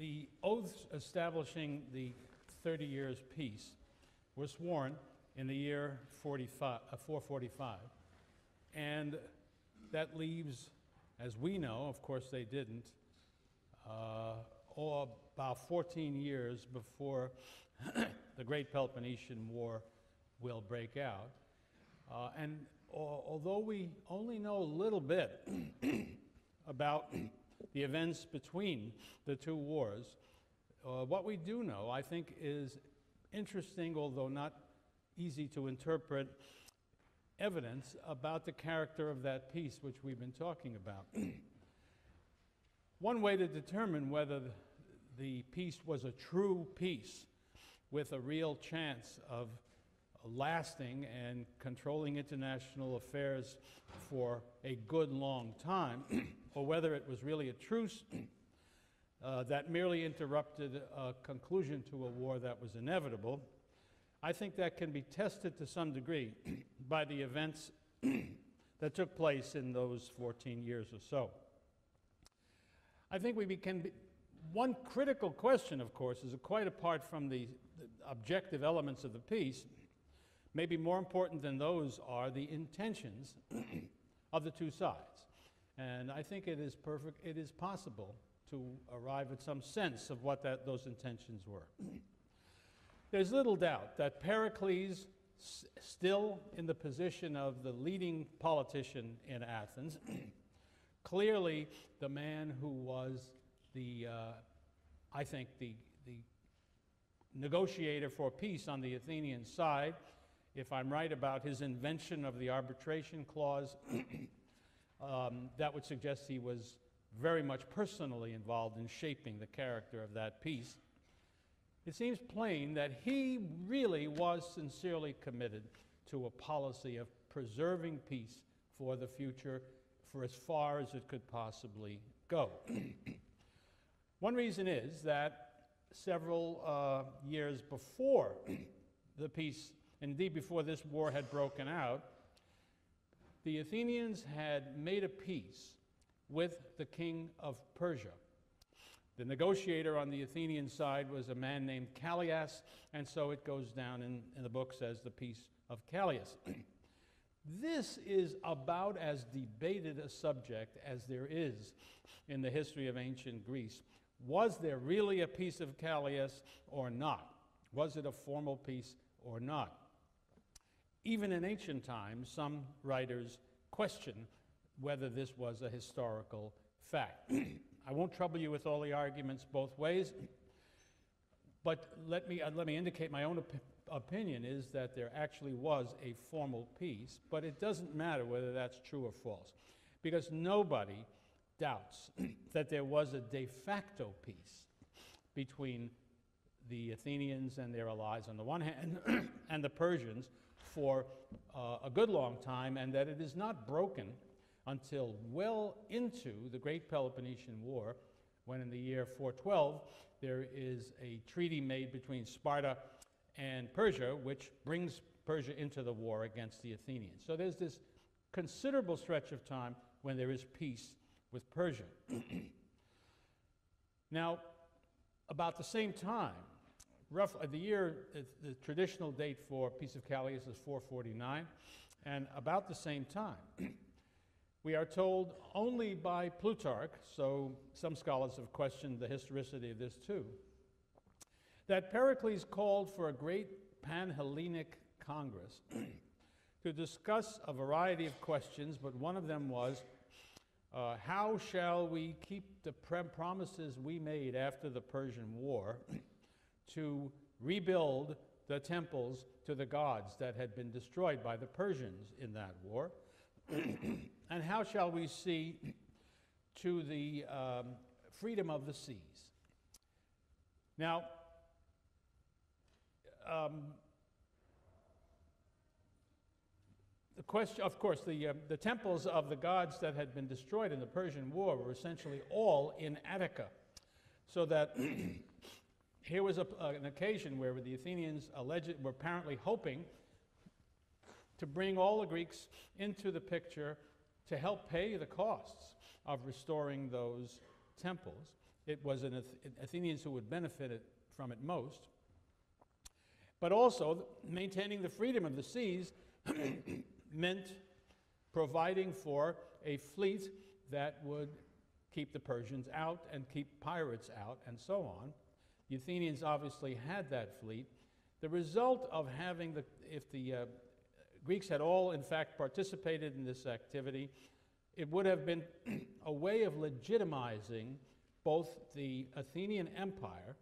The oaths establishing the 30 years peace were sworn in the year 445, and that leaves, as we know, of course they didn't, about 14 years before the Great Peloponnesian War will break out. Although we only know a little bit about the events between the two wars, what we do know, I think, is interesting, although not easy to interpret, evidence about the character of that peace which we've been talking about. One way to determine whether the peace was a true peace with a real chance of lasting and controlling international affairs for a good long time, or whether it was really a truce that merely interrupted a conclusion to a war that was inevitable, I think that can be tested to some degree by the events that took place in those 14 years or so. I think one critical question, of course, is quite apart from the objective elements of the peace, maybe more important than those are the intentions of the two sides. And I think it is possible to arrive at some sense of what those intentions were. There's little doubt that Pericles, still in the position of the leading politician in Athens, clearly the man who was I think the negotiator for peace on the Athenian side, if I'm right about his invention of the arbitration clause, that would suggest he was very much personally involved in shaping the character of that peace. It seems plain that he really was sincerely committed to a policy of preserving peace for the future, for as far as it could possibly go. One reason is that several years before the peace, indeed before this war had broken out, the Athenians had made a peace with the king of Persia. The negotiator on the Athenian side was a man named Callias, and so it goes down in the books as the Peace of Callias. This is about as debated a subject as there is in the history of ancient Greece. Was there really a Peace of Callias or not? Was it a formal peace or not? Even in ancient times, some writers question whether this was a historical fact. I won't trouble you with all the arguments both ways, but let me indicate my own opinion is that there actually was a formal peace, but it doesn't matter whether that's true or false, because nobody doubts that there was a de facto peace between the Athenians and their allies on the one hand and the Persians for a good long time, and that it is not broken until well into the Great Peloponnesian War, when in the year 412 there is a treaty made between Sparta and Persia, which brings Persia into the war against the Athenians. So there's this considerable stretch of time when there is peace with Persia. Now, about the same time, roughly the traditional date for Peace of Callias is 449, and about the same time, we are told only by Plutarch, so some scholars have questioned the historicity of this too, that Pericles called for a great Pan Hellenic Congress to discuss a variety of questions, but one of them was, how shall we keep the promises we made after the Persian War to rebuild the temples to the gods that had been destroyed by the Persians in that war? And how shall we see to the freedom of the seas? Now, the question, of course, the temples of the gods that had been destroyed in the Persian War were essentially all in Attica, so that here was an occasion where the Athenians were apparently hoping to bring all the Greeks into the picture to help pay the costs of restoring those temples. it was Athenians who would benefit from it most. But also, maintaining the freedom of the seas meant providing for a fleet that would keep the Persians out and keep pirates out and so on. The Athenians obviously had that fleet. The result of having if the Greeks had all in fact participated in this activity, it would have been a way of legitimizing both the Athenian Empire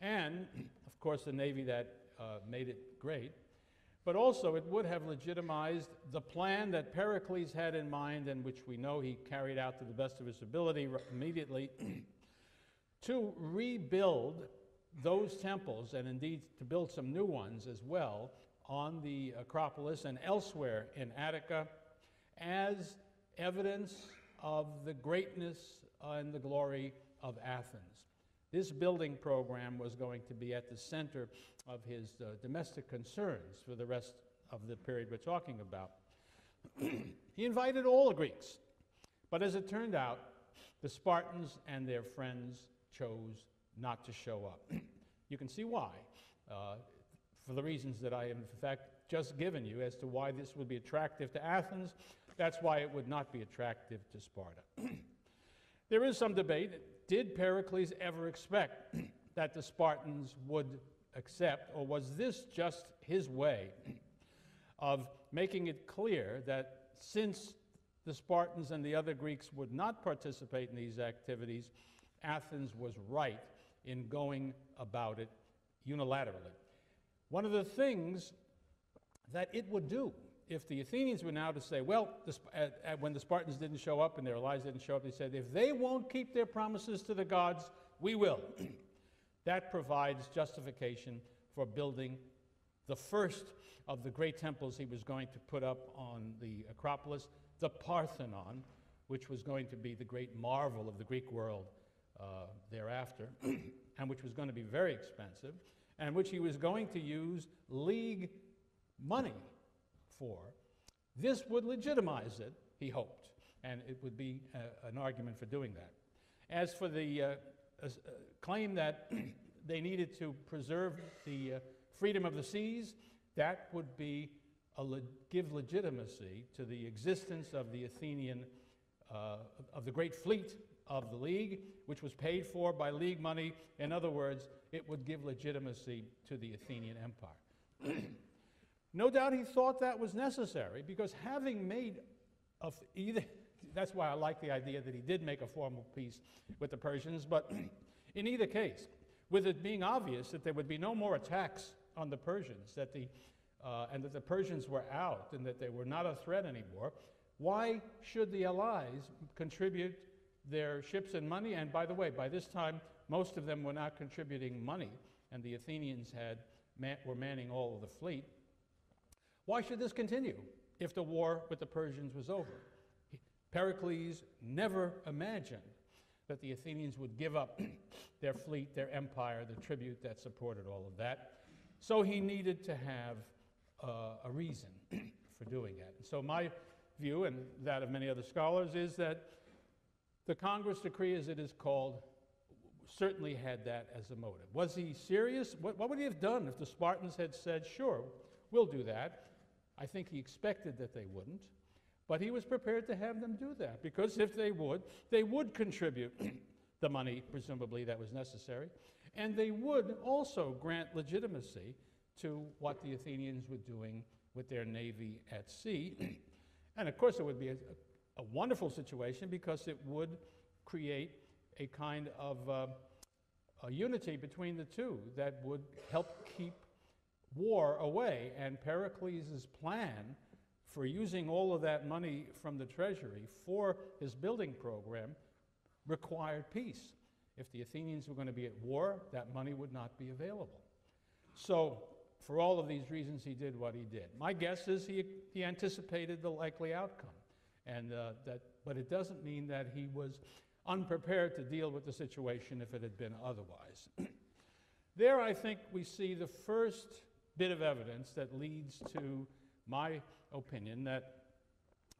and, of course, the navy that made it great, but also it would have legitimized the plan that Pericles had in mind, and which we know he carried out to the best of his ability immediately, to rebuild those temples, and indeed to build some new ones as well, on the Acropolis and elsewhere in Attica, as evidence of the greatness and the glory of Athens. This building program was going to be at the center of his domestic concerns for the rest of the period we're talking about. He invited all the Greeks, but as it turned out, the Spartans and their friends chose not to show up. You can see why, for the reasons that I have in fact just given you as to why this would be attractive to Athens. That's why it would not be attractive to Sparta. There is some debate. Did Pericles ever expect that the Spartans would accept, or was this just his way of making it clear that since the Spartans and the other Greeks would not participate in these activities, Athens was right in going about it unilaterally? One of the things that it would do, if the Athenians were now to say, well, when the Spartans didn't show up and their allies didn't show up, they said, if they won't keep their promises to the gods, we will. That provides justification for building the first of the great temples he was going to put up on the Acropolis, the Parthenon, which was going to be the great marvel of the Greek world thereafter, and which was going to be very expensive, and which he was going to use league money for. This would legitimize it, he hoped, and it would be an argument for doing that. As for the claim that they needed to preserve the freedom of the seas, that would be give legitimacy to the existence of the Athenian, of the great fleet of the League, which was paid for by League money. In other words, it would give legitimacy to the Athenian Empire. No doubt he thought that was necessary, because having made that's why I like the idea that he did make a formal peace with the Persians, but in either case, with it being obvious that there would be no more attacks on the Persians, and that the Persians were out and that they were not a threat anymore, why should the allies contribute their ships and money? And by the way, by this time, most of them were not contributing money, and the Athenians were manning all of the fleet. Why should this continue if the war with the Persians was over? Pericles never imagined that the Athenians would give up their fleet, their empire, the tribute that supported all of that. So he needed to have a reason for doing that. And so my view, and that of many other scholars, is that the Congress decree, as it is called, certainly had that as a motive. Was he serious? What would he have done if the Spartans had said, sure, we'll do that? I think he expected that they wouldn't, but he was prepared to have them do that, because if they would contribute the money, presumably, that was necessary, and they would also grant legitimacy to what the Athenians were doing with their navy at sea. And of course, it would be a wonderful situation, because it would create a kind of a unity between the two that would help keep war away. And Pericles' plan for using all of that money from the treasury for his building program required peace. If the Athenians were going to be at war, that money would not be available. So for all of these reasons, he did what he did. My guess is he anticipated the likely outcome, and but it doesn't mean that he was unprepared to deal with the situation if it had been otherwise. There, I think, we see the first bit of evidence that leads to my opinion that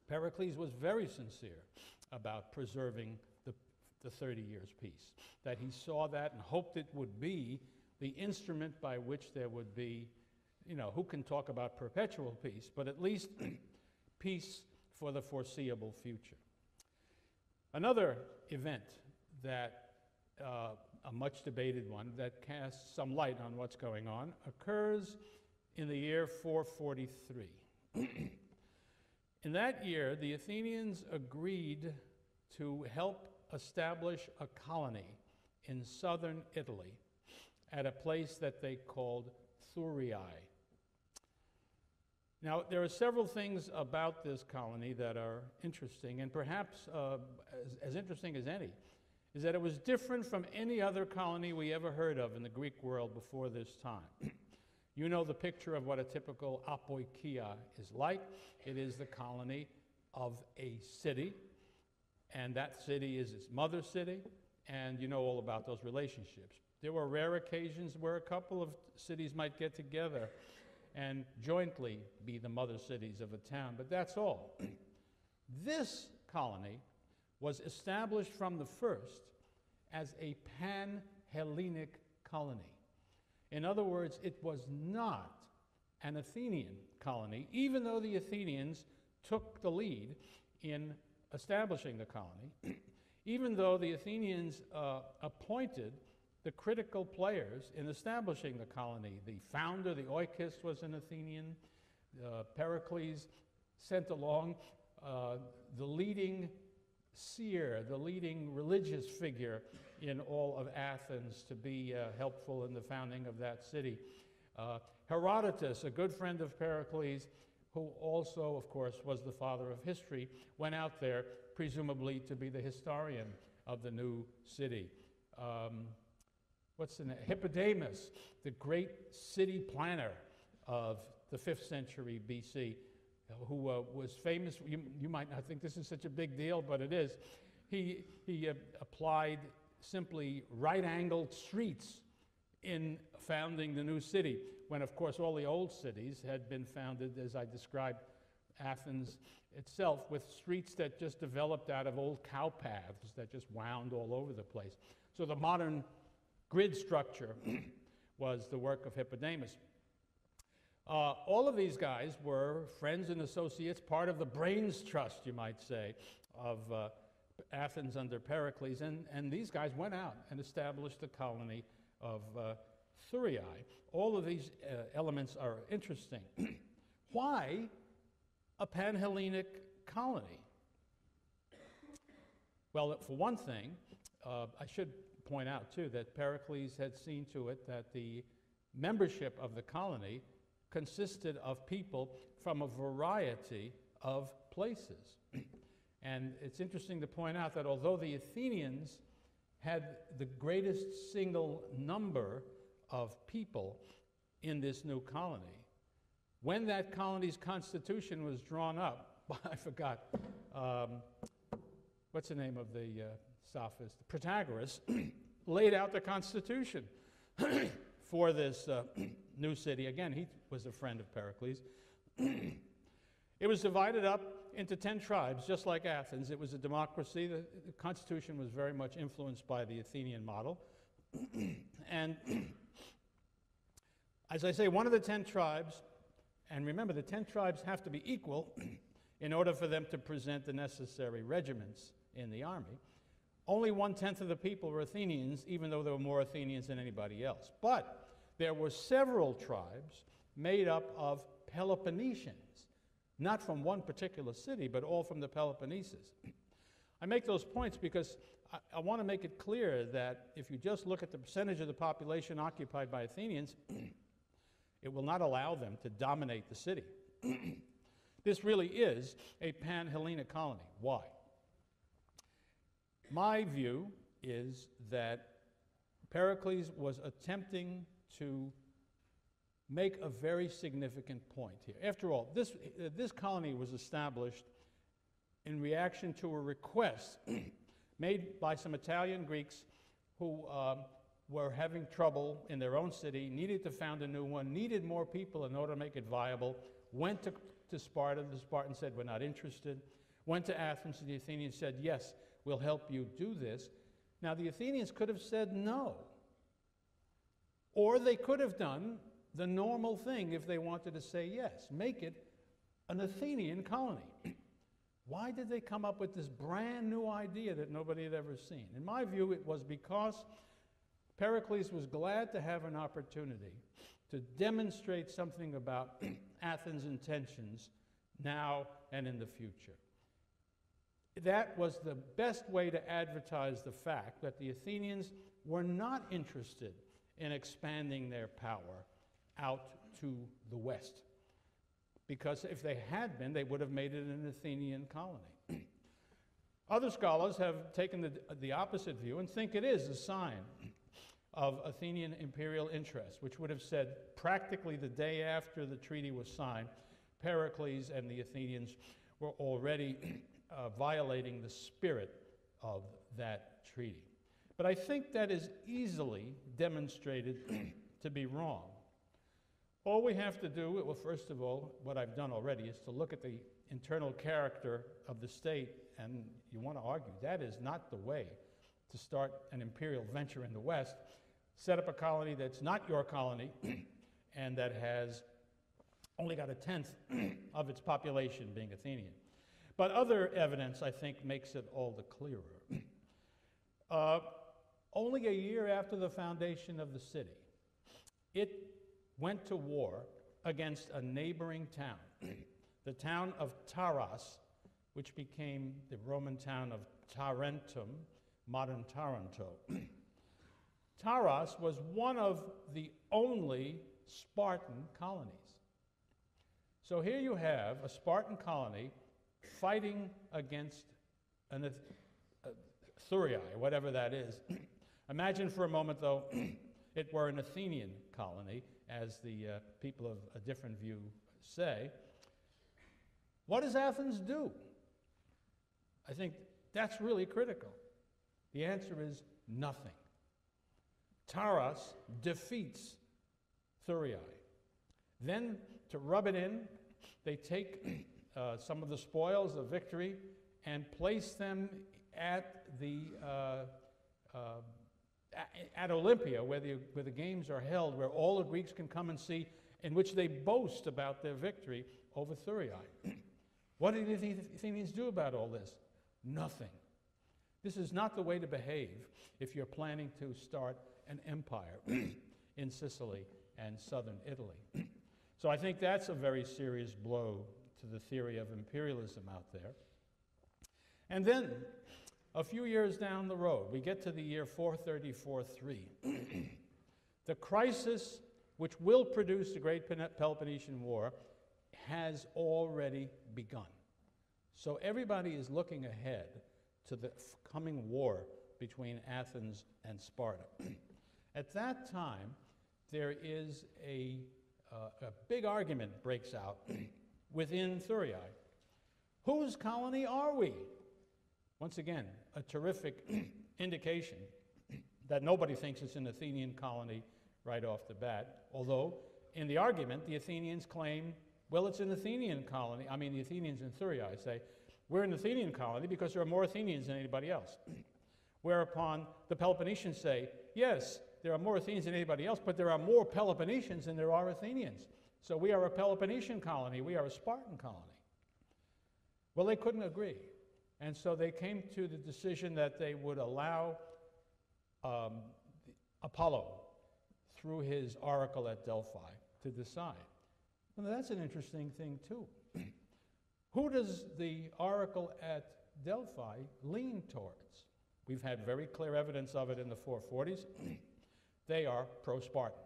Pericles was very sincere about preserving the the 30 Years' Peace, that he saw that and hoped it would be the instrument by which there would be, you know, who can talk about perpetual peace, but at least peace for the foreseeable future. Another event that, a much debated one, that casts some light on what's going on, occurs in the year 443. In that year, the Athenians agreed to help establish a colony in southern Italy at a place that they called Thurii. Now, there are several things about this colony that are interesting, and perhaps as interesting as any, is that it was different from any other colony we ever heard of in the Greek world before this time. You know the picture of what a typical apoikia is like. It is the colony of a city, and that city is its mother city, and you know all about those relationships. There were rare occasions where a couple of cities might get together and jointly be the mother cities of a town, but that's all. This colony was established from the first as a Pan Hellenic colony. In other words, it was not an Athenian colony, even though the Athenians took the lead in establishing the colony, even though the Athenians appointed the critical players in establishing the colony. The founder, the oikos, was an Athenian. Pericles sent along the leading seer, the leading religious figure in all of Athens to be helpful in the founding of that city. Herodotus, a good friend of Pericles, who also, of course, was the father of history, went out there presumably to be the historian of the new city. What's the name? Hippodamus, the great city planner of the 5th century BC, who was famous. You might not think this is such a big deal, but it is. He applied simply right-angled streets in founding the new city, when, of course, all the old cities had been founded, as I described Athens itself, with streets that just developed out of old cow paths that just wound all over the place. So the modern grid structure was the work of Hippodamus. All of these guys were friends and associates, part of the brains trust, you might say, of Athens under Pericles, and these guys went out and established the colony of Thurii. All of these elements are interesting. Why a Pan Hellenic colony? Well, for one thing, I should point out too that Pericles had seen to it that the membership of the colony consisted of people from a variety of places. And it's interesting to point out that although the Athenians had the greatest single number of people in this new colony, when that colony's constitution was drawn up, I forgot, what's the name of the sophist? Protagoras laid out the constitution for this new city. Again, he was a friend of Pericles. It was divided up into 10 tribes, just like Athens. It was a democracy. The constitution was very much influenced by the Athenian model. And as I say, one of the 10 tribes, and remember, the 10 tribes have to be equal in order for them to present the necessary regiments in the army. Only 1/10 of the people were Athenians, even though there were more Athenians than anybody else. But there were several tribes made up of Peloponnesians, not from one particular city, but all from the Peloponnesus. I make those points because I want to make it clear that if you just look at the percentage of the population occupied by Athenians, it will not allow them to dominate the city. This really is a Pan Hellenic colony. Why? My view is that Pericles was attempting to make a very significant point here. After all, this colony was established in reaction to a request made by some Italian Greeks who were having trouble in their own city, needed to found a new one, needed more people in order to make it viable, went to Sparta. The Spartans said, we're not interested. Went to Athens, and the Athenians said, yes, we'll help you do this. Now, the Athenians could have said no, or they could have done the normal thing if they wanted to say yes, make it an Athenian colony. Why did they come up with this brand new idea that nobody had ever seen? In my view, it was because Pericles was glad to have an opportunity to demonstrate something about Athens' intentions now and in the future. That was the best way to advertise the fact that the Athenians were not interested in expanding their power out to the west. Because if they had been, they would have made it an Athenian colony. Other scholars have taken the opposite view and think it is a sign of Athenian imperial interest, which would have said practically the day after the treaty was signed, Pericles and the Athenians were already violating the spirit of that treaty. But I think that is easily demonstrated to be wrong. All we have to do, well, first of all, what I've done already, is to look at the internal character of the state, and you want to argue that is not the way to start an imperial venture in the West. Set up a colony that's not your colony and that has only got 1/10 of its population being Athenian. But other evidence, I think, makes it all the clearer. Only a year after the foundation of the city, it went to war against a neighboring town, the town of Taras, which became the Roman town of Tarentum, modern Taranto. Taras was one of the only Spartan colonies. So here you have a Spartan colony fighting against an Thurii, whatever that is. Imagine for a moment, though, it were an Athenian colony, as the people of a different view say. What does Athens do? I think that's really critical. The answer is nothing. Taras defeats Thurii. Then, to rub it in, they take some of the spoils of victory and place them at Olympia, where the games are held, where all the Greeks can come and see, in which they boast about their victory over Thurii. What do the Athenians do about all this? Nothing. This is not the way to behave if you're planning to start an empire in Sicily and southern Italy. So I think that's a very serious blow to the theory of imperialism out there. And then, a few years down the road, we get to the year 430-430. The crisis which will produce the Great Peloponnesian War has already begun. So everybody is looking ahead to the coming war between Athens and Sparta. At that time, there is a big argument breaks out within Thurii. Whose colony are we? Once again, a terrific indication that nobody thinks it's an Athenian colony right off the bat, although in the argument, the Athenians claim, well, it's an Athenian colony. I mean, the Athenians in Thurii say, we're an Athenian colony because there are more Athenians than anybody else. Whereupon the Peloponnesians say, yes, there are more Athenians than anybody else, but there are more Peloponnesians than there are Athenians. So we are a Peloponnesian colony, we are a Spartan colony. Well, they couldn't agree. And so they came to the decision that they would allow Apollo, through his oracle at Delphi, to decide. Well, that's an interesting thing, too. Who does the oracle at Delphi lean towards? We've had very clear evidence of it in the 440s. They are pro-Spartan.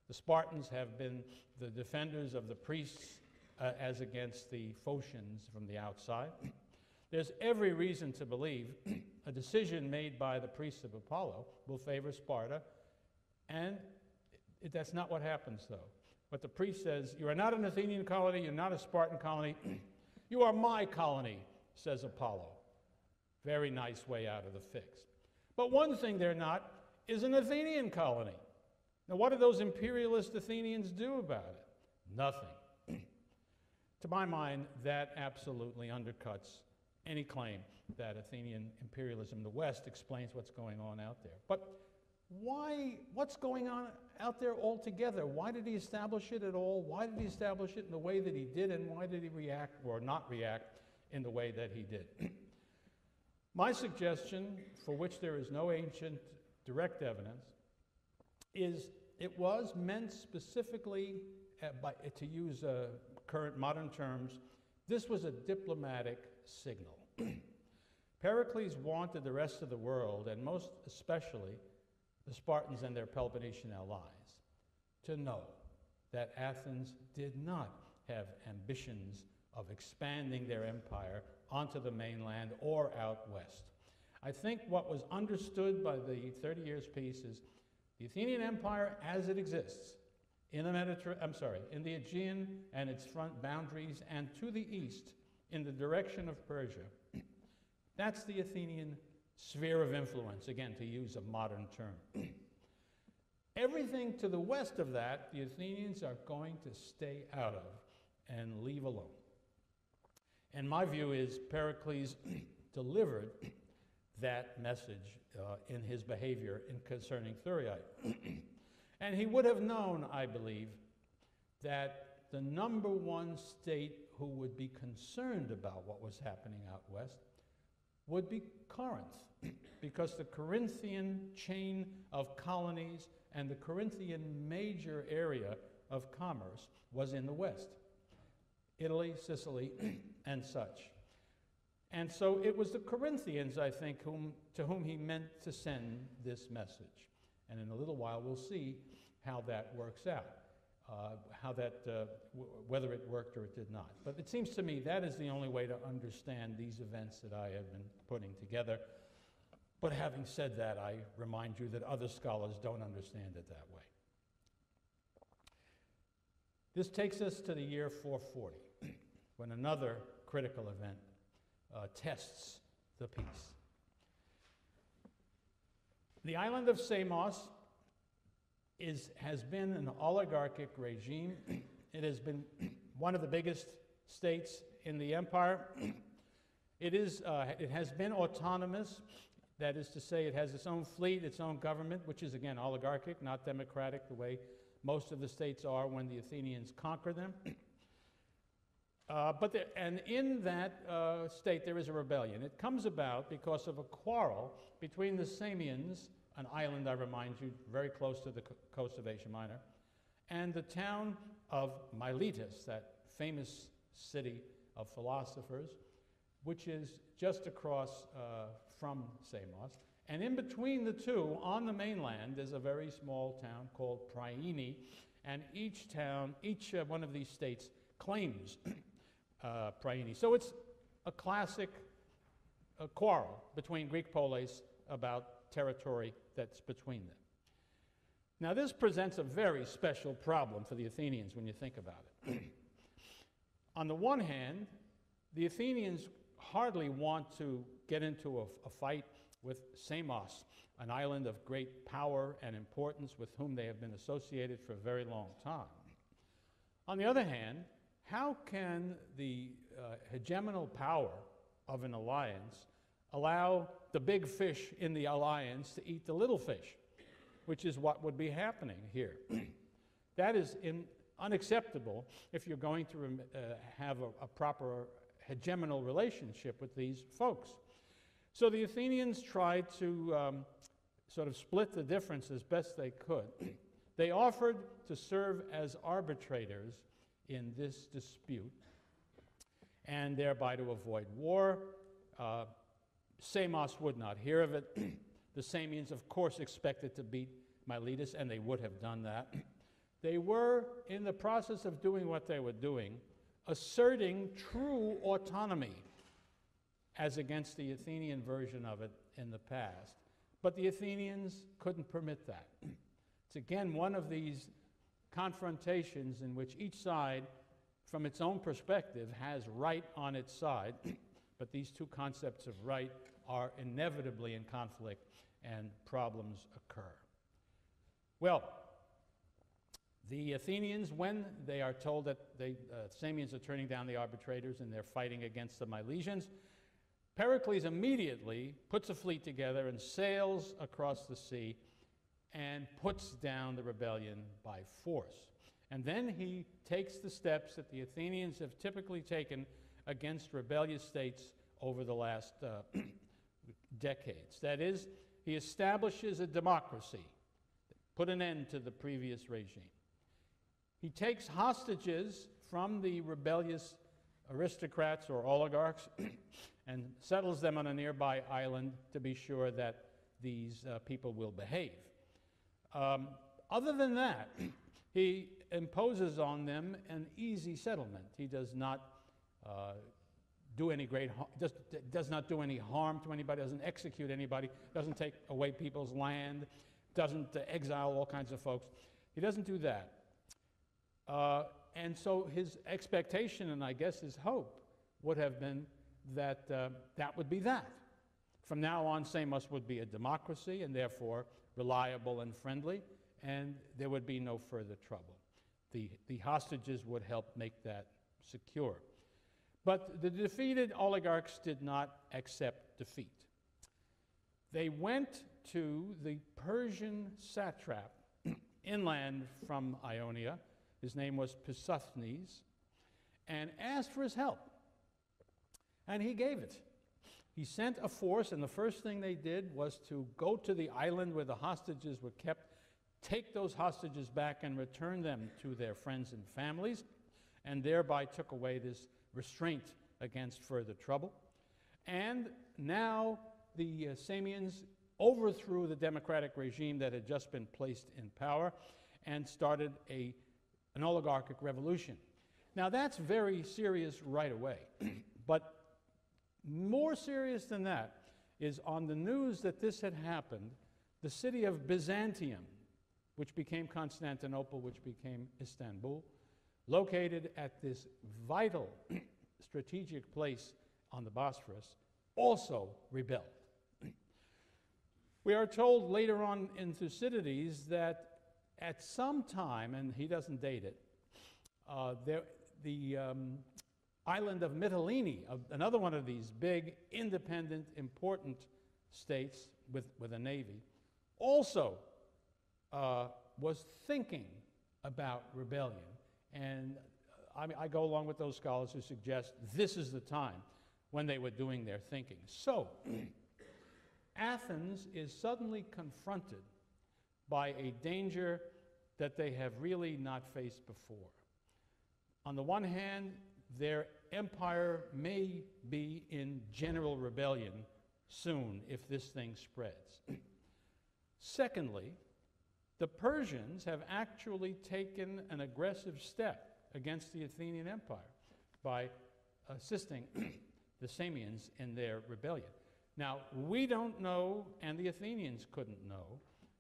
The Spartans have been the defenders of the priests as against the Phocians from the outside. There's every reason to believe a decision made by the priests of Apollo will favor Sparta, and that's not what happens, though. But the priest says, you are not an Athenian colony, you're not a Spartan colony, you are my colony, says Apollo. Very nice way out of the fix. But one thing they're not is an Athenian colony. Now, what do those imperialist Athenians do about it? Nothing. To my mind, that absolutely undercuts any claim that Athenian imperialism in the West explains what's going on out there. But what's going on out there altogether? Why did he establish it at all? Why did he establish it in the way that he did, and why did he react or not react in the way that he did? My suggestion, for which there is no ancient direct evidence, is it was meant specifically, to use current modern terms, this was a diplomatic signal. Pericles wanted the rest of the world, and most especially the Spartans and their Peloponnesian allies, to know that Athens did not have ambitions of expanding their empire onto the mainland or out west. I think what was understood by the 30 Years' Peace is the Athenian Empire as it exists in the in the Aegean and its front boundaries, and to the east in the direction of Persia. That's the Athenian sphere of influence, again, to use a modern term. Everything to the west of that, the Athenians are going to stay out of and leave alone. And my view is Pericles delivered that message in his behavior in concerning Thurii. And he would have known, I believe, that the number one state who would be concerned about what was happening out west would be Corinth, because the Corinthian chain of colonies and the Corinthian major area of commerce was in the west. Italy, Sicily, and such. And so it was the Corinthians, I think, to whom he meant to send this message. And in a little while, we'll see how that works out, whether it worked or it did not. But it seems to me that is the only way to understand these events that I have been putting together. But having said that, I remind you that other scholars don't understand it that way. This takes us to the year 440, when another critical event tests the peace. The island of Samos has been an oligarchic regime. It has been one of the biggest states in the empire. It has been autonomous. That is to say, it has its own fleet, its own government, which is, again, oligarchic, not democratic, the way most of the states are when the Athenians conquer them. And in that state, there is a rebellion. It comes about because of a quarrel between the Samians, an island, I remind you, very close to the coast of Asia Minor, and the town of Miletus, that famous city of philosophers, which is just across from Samos. And in between the two, on the mainland, is a very small town called Priene, and each one of these states claims Priene. So it's a classic quarrel between Greek polis about territory that's between them. Now, this presents a very special problem for the Athenians when you think about it. On the one hand, the Athenians hardly want to get into a fight with Samos, an island of great power and importance with whom they have been associated for a very long time. On the other hand, how can the hegemonal power of an alliance allow the big fish in the alliance to eat the little fish, which is what would be happening here? That is unacceptable if you're going to have a proper hegemonal relationship with these folks. So the Athenians tried to sort of split the difference as best they could. They offered to serve as arbitrators in this dispute, and thereby to avoid war. Samos would not hear of it. The Samians, of course, expected to beat Miletus, and they would have done that. They were, in the process of doing what they were doing, asserting true autonomy, as against the Athenian version of it in the past. But the Athenians couldn't permit that. It's again one of these confrontations in which each side, from its own perspective, has right on its side, but these two concepts of right are inevitably in conflict and problems occur. Well, the Athenians, when they are told that the Samians are turning down the arbitrators and they're fighting against the Milesians, Pericles immediately puts a fleet together and sails across the sea and puts down the rebellion by force. And then he takes the steps that the Athenians have typically taken against rebellious states over the last decades. That is, he establishes a democracy, put an end to the previous regime. He takes hostages from the rebellious aristocrats or oligarchs and settles them on a nearby island to be sure that these people will behave. Other than that, he imposes on them an easy settlement. He does not do any does not do any harm to anybody, doesn't execute anybody, doesn't take away people's land, doesn't exile all kinds of folks. He doesn't do that. And so his expectation, and I guess his hope, would have been that that would be that. From now on, Samos would be a democracy and therefore reliable and friendly, and there would be no further trouble. The hostages would help make that secure. But the defeated oligarchs did not accept defeat. They went to the Persian satrap inland from Ionia. His name was Pisosthenes, and asked for his help. And he gave it. He sent a force, and the first thing they did was to go to the island where the hostages were kept, take those hostages back and return them to their friends and families, and thereby took away this restraint against further trouble. And now the Samians overthrew the democratic regime that had just been placed in power and started an oligarchic revolution. Now that's very serious right away, but more serious than that is on the news that this had happened, the city of Byzantium, which became Constantinople, which became Istanbul, located at this vital strategic place on the Bosphorus, also rebelled. We are told later on in Thucydides that at some time, and he doesn't date it, the island of Mytilene, another one of these big, independent, important states with a navy, also was thinking about rebellion. And I go along with those scholars who suggest this is the time when they were doing their thinking. So, Athens is suddenly confronted by a danger that they have really not faced before. On the one hand, their empire may be in general rebellion soon if this thing spreads. Secondly, the Persians have actually taken an aggressive step against the Athenian Empire by assisting the Samians in their rebellion. Now, we don't know, and the Athenians couldn't know,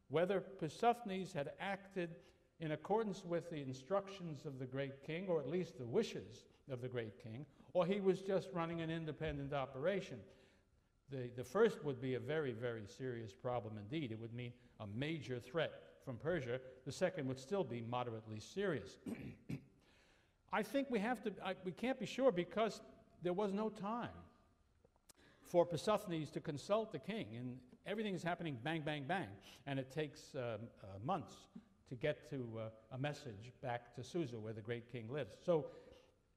whether Pisosthenes had acted in accordance with the instructions of the great king, or at least the wishes of the great king, or he was just running an independent operation. The first would be a very, very serious problem indeed. It would mean a major threat from Persia. The second would still be moderately serious. I think we can't be sure because there was no time for Pisosthenes to consult the king, and everything is happening bang, bang, bang, and it takes months to get to a message back to Susa, where the great king lives. So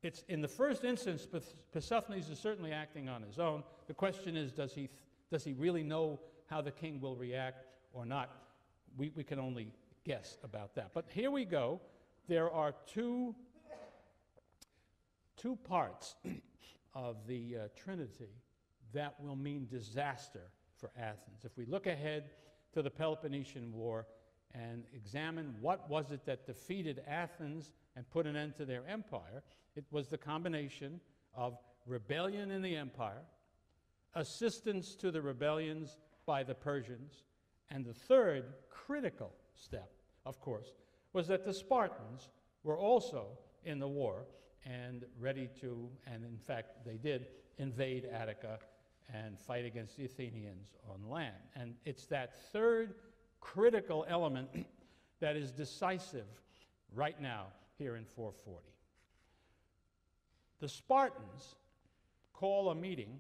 it's in the first instance, Pisosthenes is certainly acting on his own. The question is, does he really know how the king will react or not? We can only guess about that. But here we go. There are two parts of the Trinity that will mean disaster for Athens. If we look ahead to the Peloponnesian War and examine what was it that defeated Athens and put an end to their empire, it was the combination of rebellion in the empire, assistance to the rebellions by the Persians, and the third critical step, of course, was that the Spartans were also in the war and ready to, and in fact they did, invade Attica and fight against the Athenians on land. And it's that third critical element that is decisive right now here in 440. The Spartans call a meeting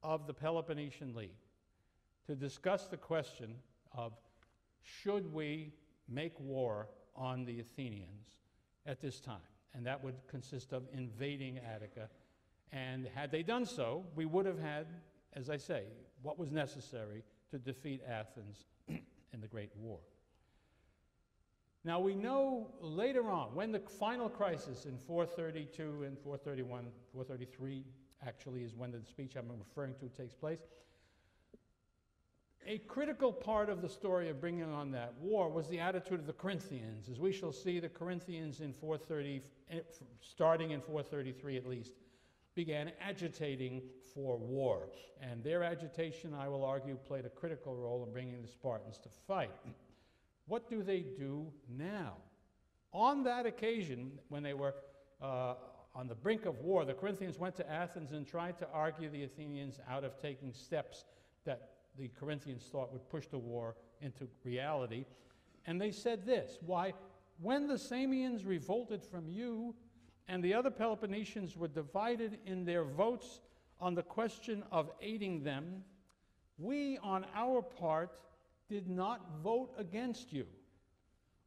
of the Peloponnesian League to discuss the question of should we make war on the Athenians at this time? And that would consist of invading Attica. And had they done so, we would have had, as I say, what was necessary to defeat Athens in the Great War. Now we know later on, when the final crisis in 432 and 431, 433 actually is when the speech I'm referring to takes place, a critical part of the story of bringing on that war was the attitude of the Corinthians. As we shall see, the Corinthians in 430, starting in 433 at least, began agitating for war. And their agitation, I will argue, played a critical role in bringing the Spartans to fight. What do they do now? On that occasion, when they were on the brink of war, the Corinthians went to Athens and tried to argue the Athenians out of taking steps that the Corinthians thought would push the war into reality. And they said this: why, when the Samians revolted from you and the other Peloponnesians were divided in their votes on the question of aiding them, we on our part did not vote against you.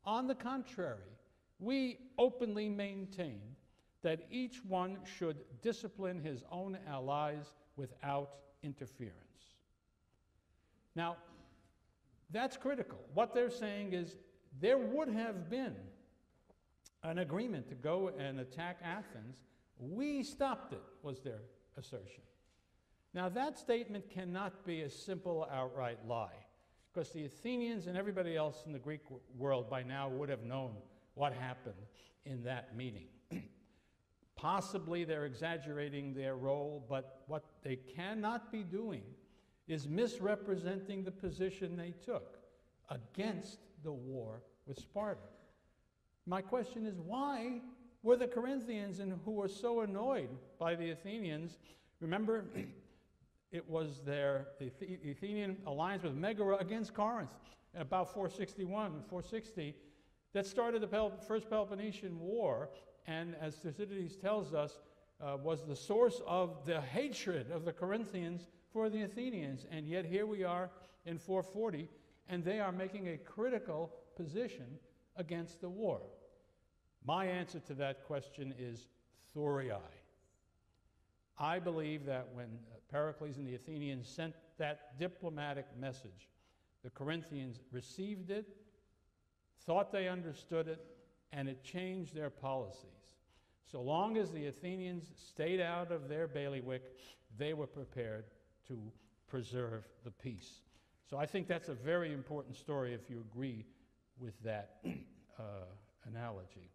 On the contrary, we openly maintained that each one should discipline his own allies without interference. Now, that's critical. What they're saying is there would have been an agreement to go and attack Athens. We stopped it, was their assertion. Now, that statement cannot be a simple outright lie, because the Athenians and everybody else in the Greek world by now would have known what happened in that meeting. Possibly they're exaggerating their role, but what they cannot be doing is misrepresenting the position they took against the war with Sparta. My question is, why were the Corinthians, who were so annoyed by the Athenians, remember, it was the Athenian alliance with Megara against Corinth in about 461, 460, that started the First Peloponnesian War, and as Thucydides tells us, was the source of the hatred of the Corinthians for the Athenians. And yet here we are in 440, and they are making a critical position against the war. My answer to that question is Thurii. I believe that when Pericles and the Athenians sent that diplomatic message, the Corinthians received it, thought they understood it, and it changed their policies. So long as the Athenians stayed out of their bailiwick, they were prepared to preserve the peace. So I think that's a very important story if you agree with that analogy.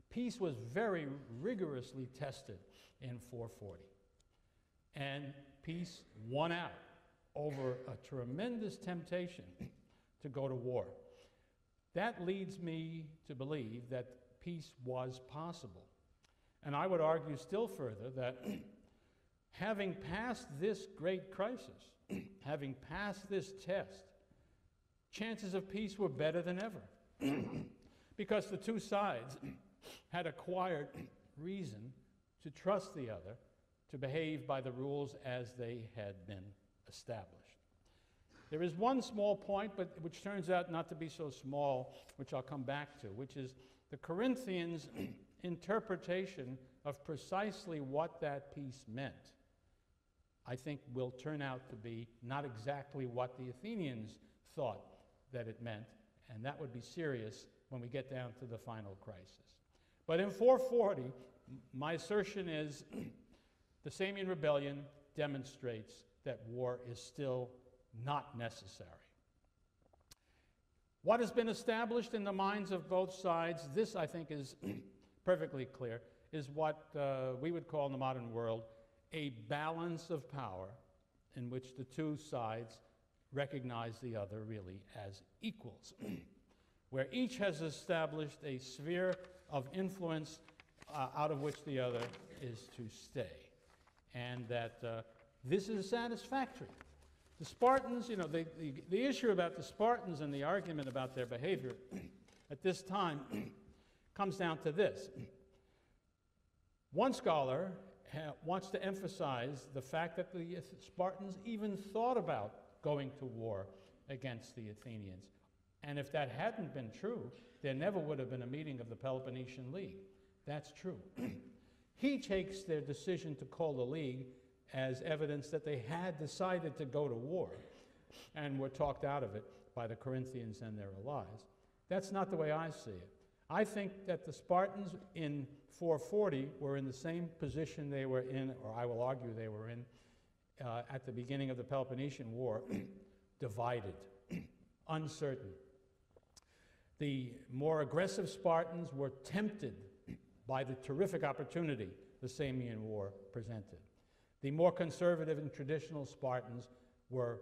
Peace was very rigorously tested in 440. And peace won out over a tremendous temptation to go to war. That leads me to believe that peace was possible. And I would argue still further that having passed this great crisis, having passed this test, chances of peace were better than ever. Because the two sides had acquired reason to trust the other, to behave by the rules as they had been established. There is one small point, but which turns out not to be so small, which I'll come back to, which is the Corinthians' interpretation of precisely what that peace meant, I think will turn out to be not exactly what the Athenians thought that it meant, and that would be serious when we get down to the final crisis. But in 440, my assertion is the Samian rebellion demonstrates that war is still not necessary. What has been established in the minds of both sides, this I think is perfectly clear, is what we would call in the modern world a balance of power in which the two sides recognize the other really as equals, where each has established a sphere of influence out of which the other is to stay, and that this is satisfactory. The Spartans, you know, the issue about the Spartans and the argument about their behavior at this time comes down to this. One scholar wants to emphasize the fact that the Spartans even thought about going to war against the Athenians. And if that hadn't been true, there never would have been a meeting of the Peloponnesian League. That's true. He takes their decision to call the League as evidence that they had decided to go to war and were talked out of it by the Corinthians and their allies. That's not the way I see it. I think that the Spartans in 440 were in the same position they were in, or I will argue they were in, at the beginning of the Peloponnesian War, divided, uncertain. The more aggressive Spartans were tempted by the terrific opportunity the Samian War presented. The more conservative and traditional Spartans were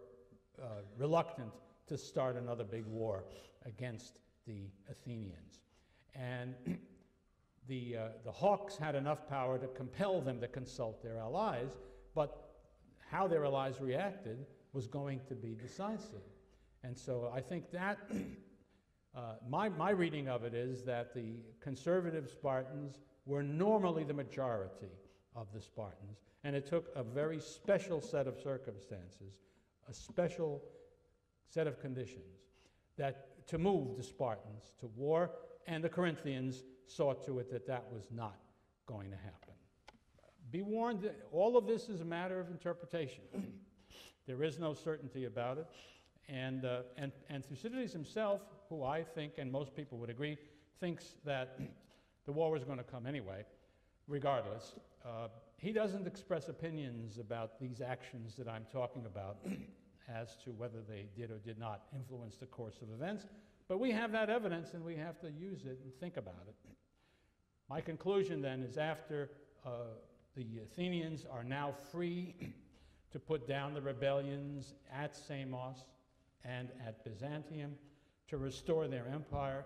reluctant to start another big war against the Athenians. And the Hawks had enough power to compel them to consult their allies, but how their allies reacted was going to be decisive. And so I think that my reading of it is that the conservative Spartans were normally the majority of the Spartans, and it took a very special set of circumstances, a special set of conditions, that to move the Spartans to war, and the Corinthians saw to it that that was not going to happen. Be warned that all of this is a matter of interpretation. There is no certainty about it. And Thucydides himself, who I think, and most people would agree, thinks that the war was going to come anyway, regardless. He doesn't express opinions about these actions that I'm talking about as to whether they did or did not influence the course of events, but we have that evidence and we have to use it and think about it. My conclusion then is after the Athenians are now free to put down the rebellions at Samos and at Byzantium to restore their empire,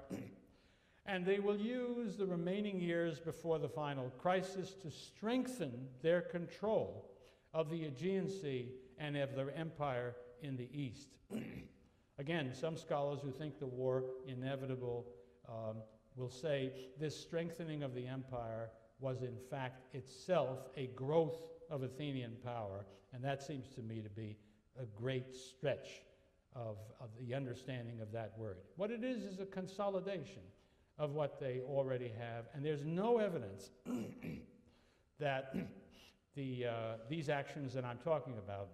and they will use the remaining years before the final crisis to strengthen their control of the Aegean Sea and of their empire in the east. Again, some scholars who think the war inevitable will say this strengthening of the empire was in fact itself a growth of Athenian power, and that seems to me to be a great stretch of the understanding of that word. What it is a consolidation of what they already have, and there's no evidence that these actions that I'm talking about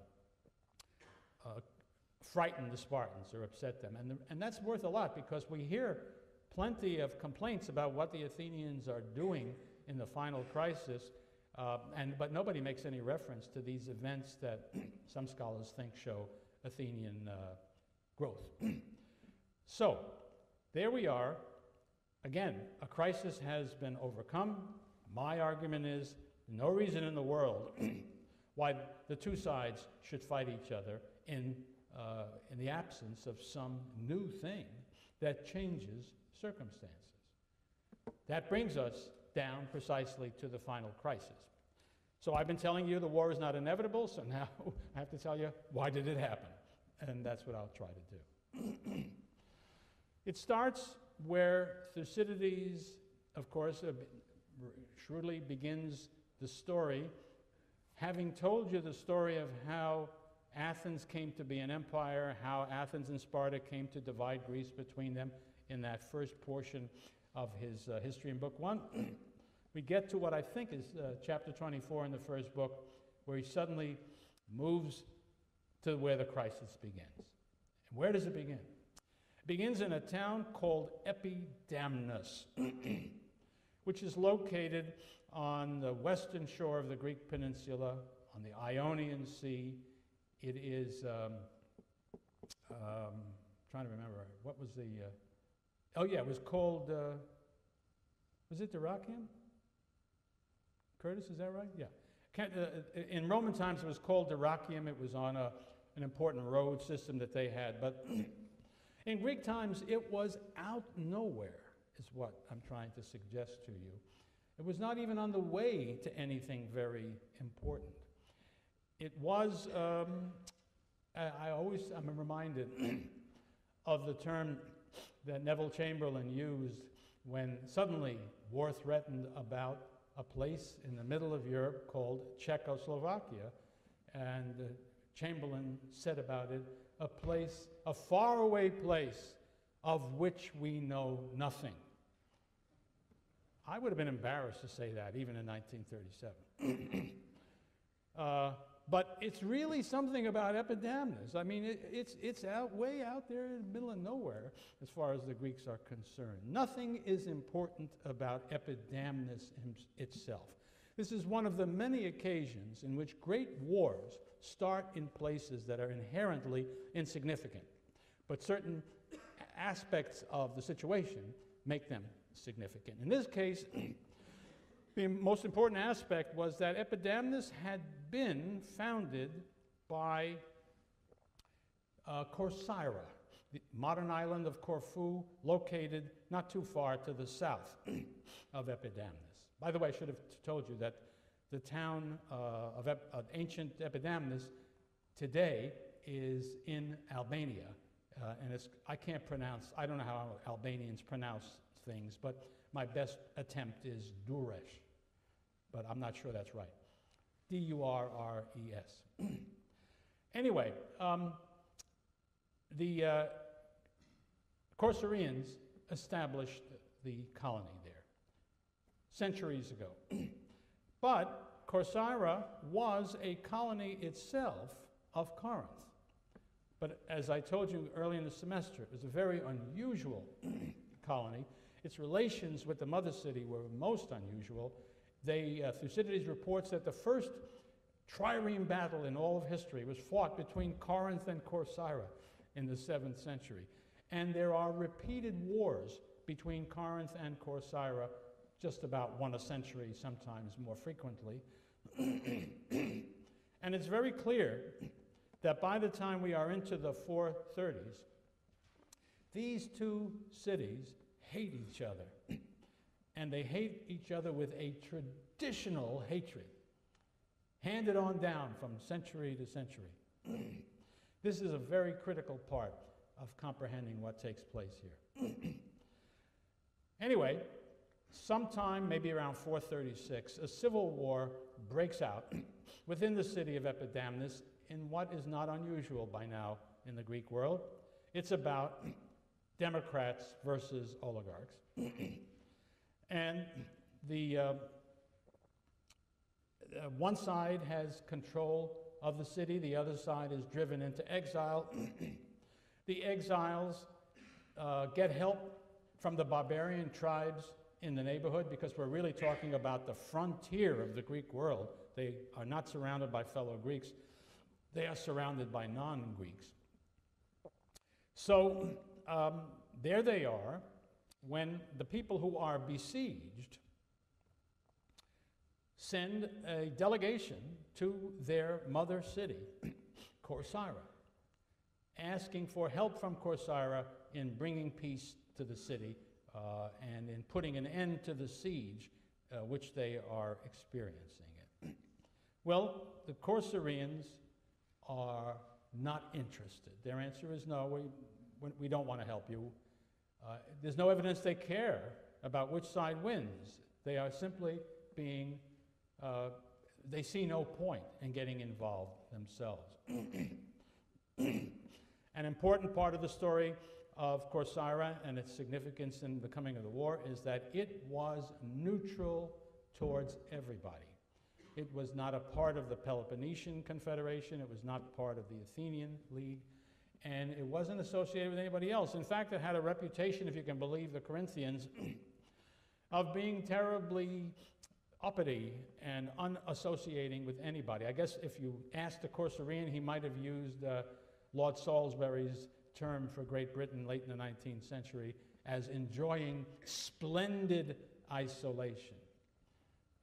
frighten the Spartans or upset them. And that's worth a lot, because we hear plenty of complaints about what the Athenians are doing in the final crisis, but nobody makes any reference to these events that some scholars think show Athenian growth. So, there we are. Again, a crisis has been overcome. My argument is no reason in the world why the two sides should fight each other in the absence of some new thing that changes circumstances. That brings us down precisely to the final crisis. So I've been telling you the war is not inevitable, so now I have to tell you, why did it happen? And that's what I'll try to do. It starts where Thucydides, of course, shrewdly begins the story, having told you the story of how Athens came to be an empire, how Athens and Sparta came to divide Greece between them in that first portion of his history in Book 1. We get to what I think is chapter 24 in the first book, where he suddenly moves to where the crisis begins. And where does it begin? It begins in a town called Epidamnus, which is located on the western shore of the Greek peninsula, on the Ionian Sea. It is, trying to remember, what was the, oh yeah, it was called, was it Dyrrhachium? Curtis, is that right? Yeah. In Roman times it was called Dyrrhachium. It was on an important road system that they had. But in Greek times it was out nowhere, is what I'm trying to suggest to you. It was not even on the way to anything very important. It was, I'm reminded of the term that Neville Chamberlain used when suddenly war threatened about a place in the middle of Europe called Czechoslovakia, and Chamberlain said about it, a faraway place of which we know nothing. I would have been embarrassed to say that, even in 1937. But it's really something about Epidamnus. I mean, it's way out there in the middle of nowhere as far as the Greeks are concerned. Nothing is important about Epidamnus itself. This is one of the many occasions in which great wars start in places that are inherently insignificant, but certain aspects of the situation make them significant. In this case, the most important aspect was that Epidamnus had been founded by Corcyra, the modern island of Corfu, located not too far to the south of Epidamnus. By the way, I should have told you that the town of ancient Epidamnus today is in Albania, and I can't pronounce, I don't know how Albanians pronounce things, but my best attempt is Duresh, but I'm not sure that's right. D-U-R-R-E-S. Anyway, the Corcyrians established the colony there centuries ago. But Corcyra was a colony itself of Corinth. But as I told you early in the semester, it was a very unusual colony. Its relations with the mother city were most unusual. Thucydides reports that the first trireme battle in all of history was fought between Corinth and Corcyra in the 7th century. And there are repeated wars between Corinth and Corcyra, just about one a century, sometimes more frequently. And it's very clear that by the time we are into the 430s, these two cities hate each other. And they hate each other with a traditional hatred, handed on down from century to century. This is a very critical part of comprehending what takes place here. Anyway, sometime, maybe around 436, a civil war breaks out within the city of Epidamnus in what is not unusual by now in the Greek world. It's about democrats versus oligarchs. And the one side has control of the city, the other side is driven into exile. The exiles get help from the barbarian tribes in the neighborhood, because we're really talking about the frontier of the Greek world. They are not surrounded by fellow Greeks. They are surrounded by non-Greeks. So there they are when the people who are besieged send a delegation to their mother city, Corcyra, asking for help from Corcyra in bringing peace to the city and in putting an end to the siege which they are experiencing it. Well, the Corcyrians are not interested. Their answer is no, we don't want to help you. There's no evidence they care about which side wins. They are simply being, they see no point in getting involved themselves. An important part of the story of Corcyra and its significance in the coming of the war is that it was neutral towards everybody. It was not a part of the Peloponnesian Confederation, it was not part of the Athenian League, and it wasn't associated with anybody else. In fact, it had a reputation, if you can believe the Corinthians, of being terribly uppity and unassociating with anybody. I guess if you asked a Corcyrian, he might have used Lord Salisbury's term for Great Britain late in the 19th century as enjoying splendid isolation.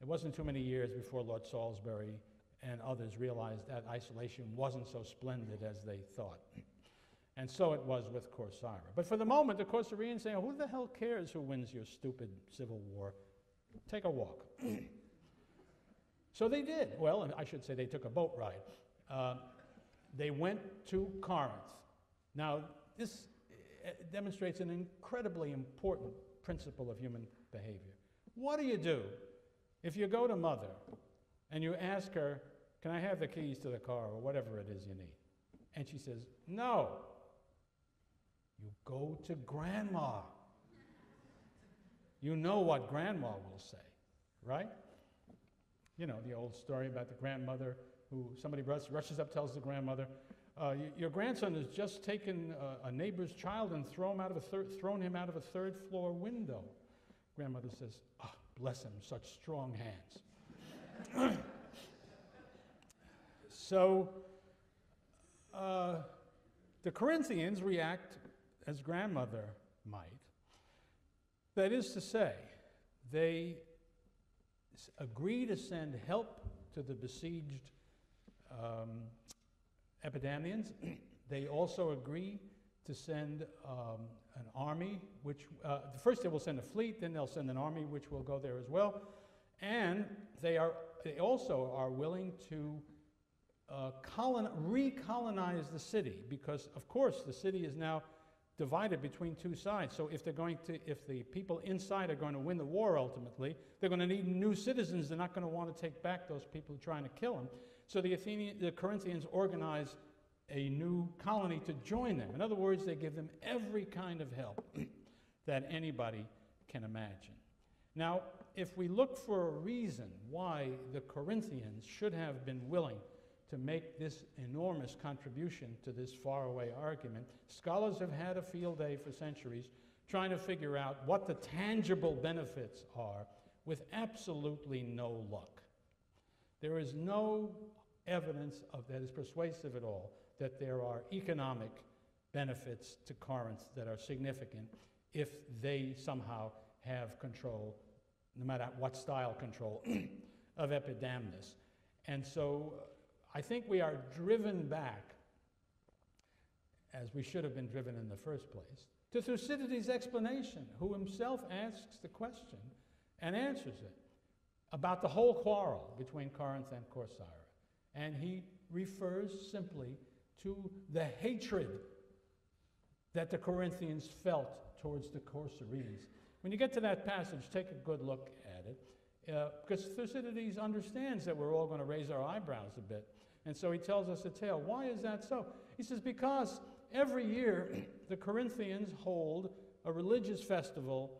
It wasn't too many years before Lord Salisbury and others realized that isolation wasn't so splendid as they thought. And so it was with Corcyra. But for the moment, the Corcyrians say, who the hell cares who wins your stupid civil war? Take a walk. So they did. Well, I should say they took a boat ride. They went to Corinth. Now, this demonstrates an incredibly important principle of human behavior. What do you do If you go to mother and you ask her, can I have the keys to the car or whatever it is you need? And she says, no. You go to grandma. You know what grandma will say, right? You know, the old story about the grandmother who somebody rushes up, tells the grandmother, your grandson has just taken a neighbor's child and thrown him out of a third floor window. Grandmother says, oh, bless him, such strong hands. So the Corinthians react as grandmother might. That is to say, they agree to send help to the besieged Epidamnians. They also agree to send an army, which first they will send a fleet, then they'll send an army which will go there as well. And they also are willing to recolonize the city, because of course the city is now divided between two sides. So if the people inside are going to win the war ultimately, they're going to need new citizens. They're not going to want to take back those people trying to kill them. So the Corinthians organize a new colony to join them. In other words, they give them every kind of help that anybody can imagine. Now, if we look for a reason why the Corinthians should have been willing to make this enormous contribution to this faraway argument, scholars have had a field day for centuries trying to figure out what the tangible benefits are with absolutely no luck. There is no evidence of that is persuasive at all that there are economic benefits to Corinth that are significant if they somehow have control, no matter what style control, of Epidamnus. And so I think we are driven back, as we should have been driven in the first place, to Thucydides' explanation, who himself asks the question and answers it about the whole quarrel between Corinth and Corcyra. And he refers simply to the hatred that the Corinthians felt towards the Corcyreans. When you get to that passage, take a good look at it, because Thucydides understands that we're all going to raise our eyebrows a bit. And so he tells us a tale. Why is that so? He says, because every year the Corinthians hold a religious festival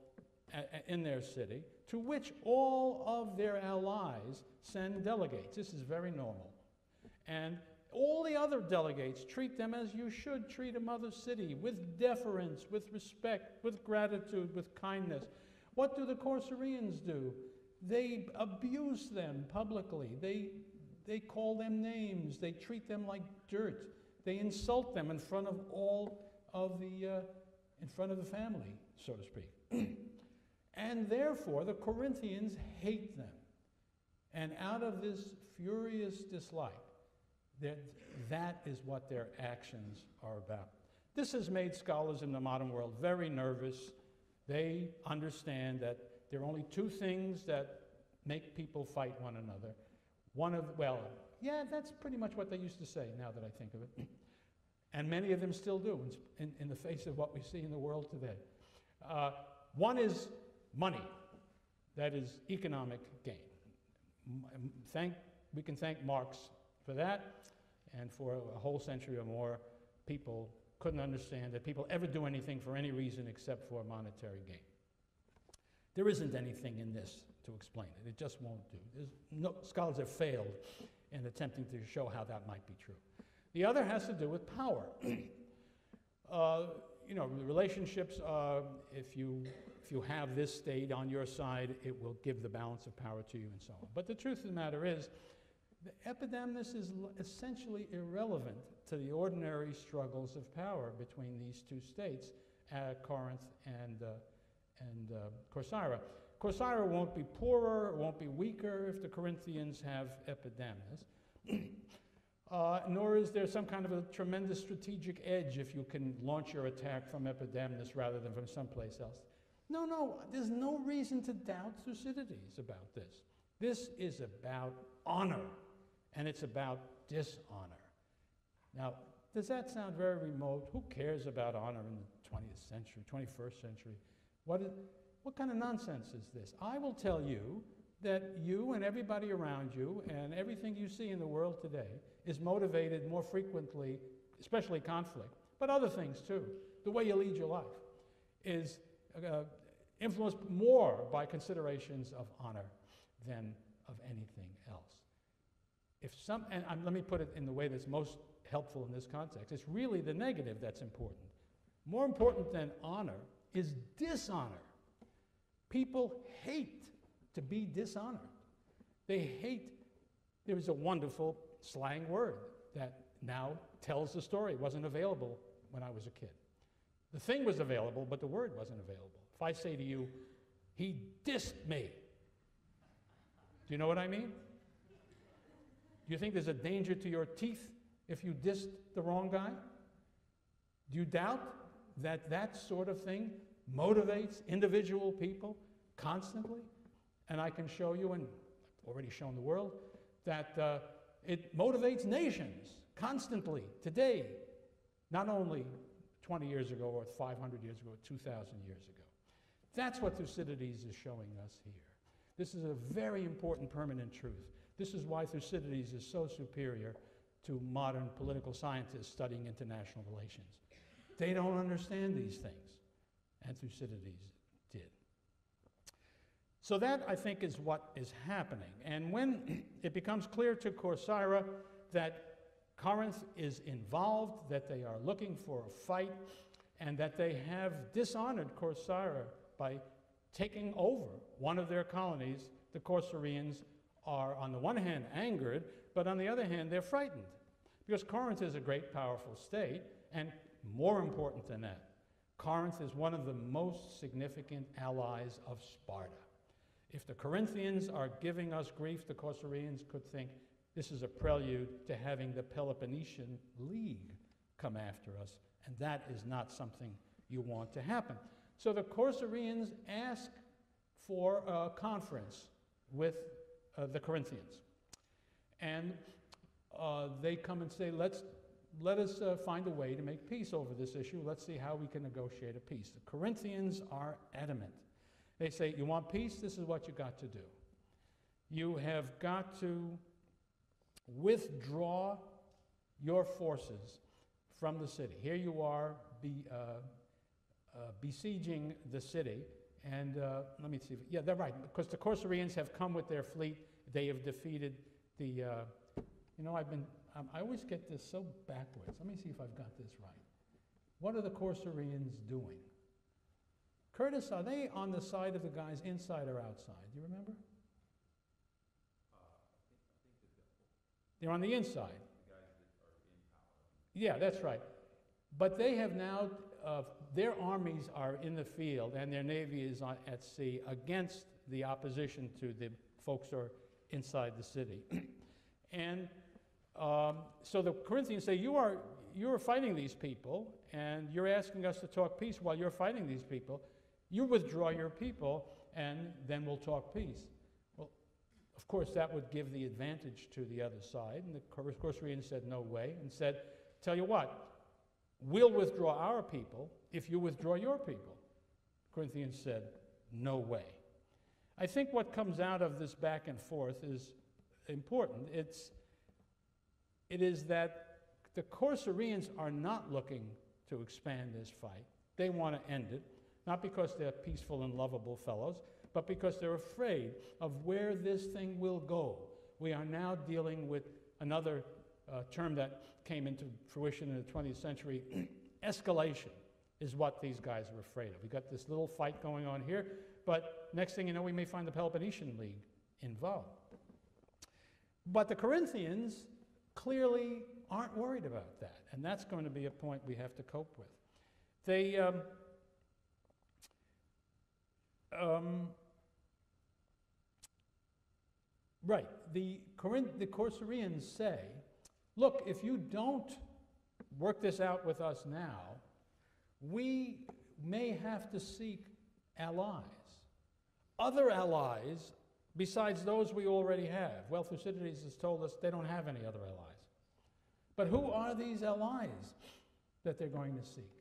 in their city to which all of their allies send delegates. This is very normal. And all the other delegates treat them as you should treat a mother city, with deference, with respect, with gratitude, with kindness. What do the Corcyreans do? They abuse them publicly. They call them names. They treat them like dirt. They insult them in front of all of in front of the family, so to speak. And therefore, the Corinthians hate them. And out of this furious dislike, that is what their actions are about. This has made scholars in the modern world very nervous. They understand that there are only two things that make people fight one another. That's pretty much what they used to say, now that I think of it. And many of them still do in the face of what we see in the world today. One is money, that is economic gain. We can thank Marx for that, and for a whole century or more, people couldn't understand that people ever do anything for any reason except for monetary gain. There isn't anything in this to explain it. It just won't do. Scholars have failed in attempting to show how that might be true. The other has to do with power. The relationships, if you have this state on your side, it will give the balance of power to you and so on. But the truth of the matter is, the Epidamnus is essentially irrelevant to the ordinary struggles of power between these two states, Corinth and Corcyra. Corcyra won't be poorer, won't be weaker if the Corinthians have Epidamnus, nor is there some kind of a tremendous strategic edge if you can launch your attack from Epidamnus rather than from someplace else. No, there's no reason to doubt Thucydides about this. This is about honor, and it's about dishonor. Now, does that sound very remote? Who cares about honor in the 20th century, 21st century? What kind of nonsense is this? I will tell you that you and everybody around you and everything you see in the world today is motivated more frequently, especially conflict, but other things too. The way you lead your life is influenced more by considerations of honor than of anything else. And let me put it in the way that's most helpful in this context. It's really the negative that's important. More important than honor is dishonor. People hate to be dishonored. They hate, there is a wonderful slang word that now tells the story. It wasn't available when I was a kid. The thing was available, but the word wasn't available. If I say to you, he dissed me, do you know what I mean? Do you think there's a danger to your teeth if you dissed the wrong guy? Do you doubt that that sort of thing motivates individual people constantly? And I can show you, and I've already shown the world, that it motivates nations constantly today, not only 20 years ago or 500 years ago or 2,000 years ago. That's what Thucydides is showing us here. This is a very important permanent truth. This is why Thucydides is so superior to modern political scientists studying international relations. They don't understand these things, and Thucydides did. So that, I think, is what is happening. And when it becomes clear to Corcyra that Corinth is involved, that they are looking for a fight, and that they have dishonored Corcyra by taking over one of their colonies, the Corcyrians are, on the one hand, angered, but on the other hand, they're frightened. Because Corinth is a great, powerful state, and more important than that, Corinth is one of the most significant allies of Sparta. If the Corinthians are giving us grief, the Corcyrians could think this is a prelude to having the Peloponnesian League come after us, and that is not something you want to happen. So the Corcyrians ask for a conference with the Corinthians. And they come and say, let us find a way to make peace over this issue. Let's see how we can negotiate a peace. The Corinthians are adamant. They say, you want peace? This is what you got to do. You have got to withdraw your forces from the city. Here you are besieging the city. And let me see. Yeah, they're right. Because the Corcyrians have come with their fleet. They have defeated the, you know, I always get this so backwards. Let me see if I've got this right. What are the Corcyrians doing? Curtis, are they on the side of the guys inside or outside? Do you remember? They're on the inside. The guys that are in power. Yeah, that's right. But they have now, their armies are in the field and their navy is at sea against the opposition to the folks who are inside the city. And so the Corinthians say, you are fighting these people and you're asking us to talk peace while you're fighting these people. You withdraw your people and then we'll talk peace. Well, of course, that would give the advantage to the other side. And the Corcyrians said, no way, and said, tell you what, we'll withdraw our people if you withdraw your people. The Corinthians said, no way. I think what comes out of this back and forth is important. It is that the Corcyrians are not looking to expand this fight. They want to end it, not because they're peaceful and lovable fellows, but because they're afraid of where this thing will go. We are now dealing with another term that came into fruition in the 20th century. Escalation is what these guys are afraid of. We've got this little fight going on here, but next thing you know, we may find the Peloponnesian League involved. But the Corinthians clearly aren't worried about that, and that's going to be a point we have to cope with. They, right, the Corcyrians say, look, if you don't work this out with us now, we may have to seek allies. Other allies besides those we already have. Well, Thucydides has told us they don't have any other allies. But who are these allies that they're going to seek?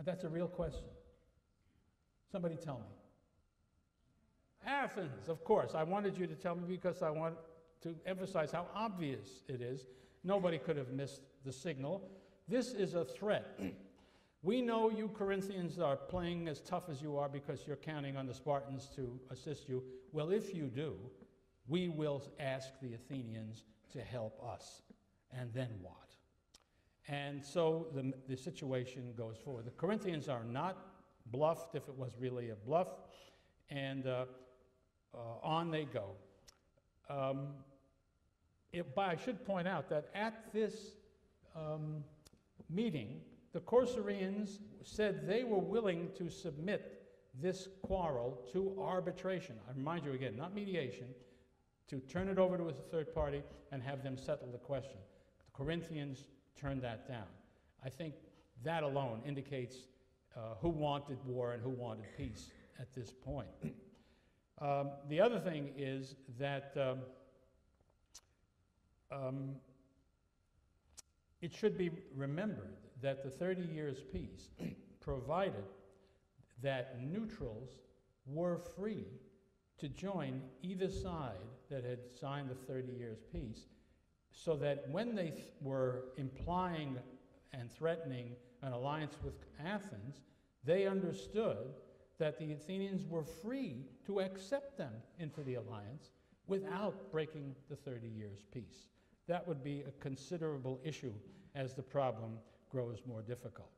That's a real question. Somebody tell me. Athens, of course. I wanted you to tell me because I want to emphasize how obvious it is. Nobody could have missed the signal. This is a threat. We know you Corinthians are playing as tough as you are because you're counting on the Spartans to assist you. Well, if you do, we will ask the Athenians to help us. And then what? And so the situation goes forward. The Corinthians are not bluffed, if it was really a bluff, and on they go. But I should point out that at this meeting, the Corcyraeans said they were willing to submit this quarrel to arbitration. I remind you again, not mediation, to turn it over to a third party and have them settle the question. The Corinthians turned that down. I think that alone indicates who wanted war and who wanted peace at this point. The other thing is that it should be remembered that the 30 Years' Peace provided that neutrals were free to join either side that had signed the 30 Years' Peace, so that when they were implying and threatening an alliance with Athens, they understood that the Athenians were free to accept them into the alliance without breaking the 30 Years' Peace. That would be a considerable issue as the problem grows more difficult.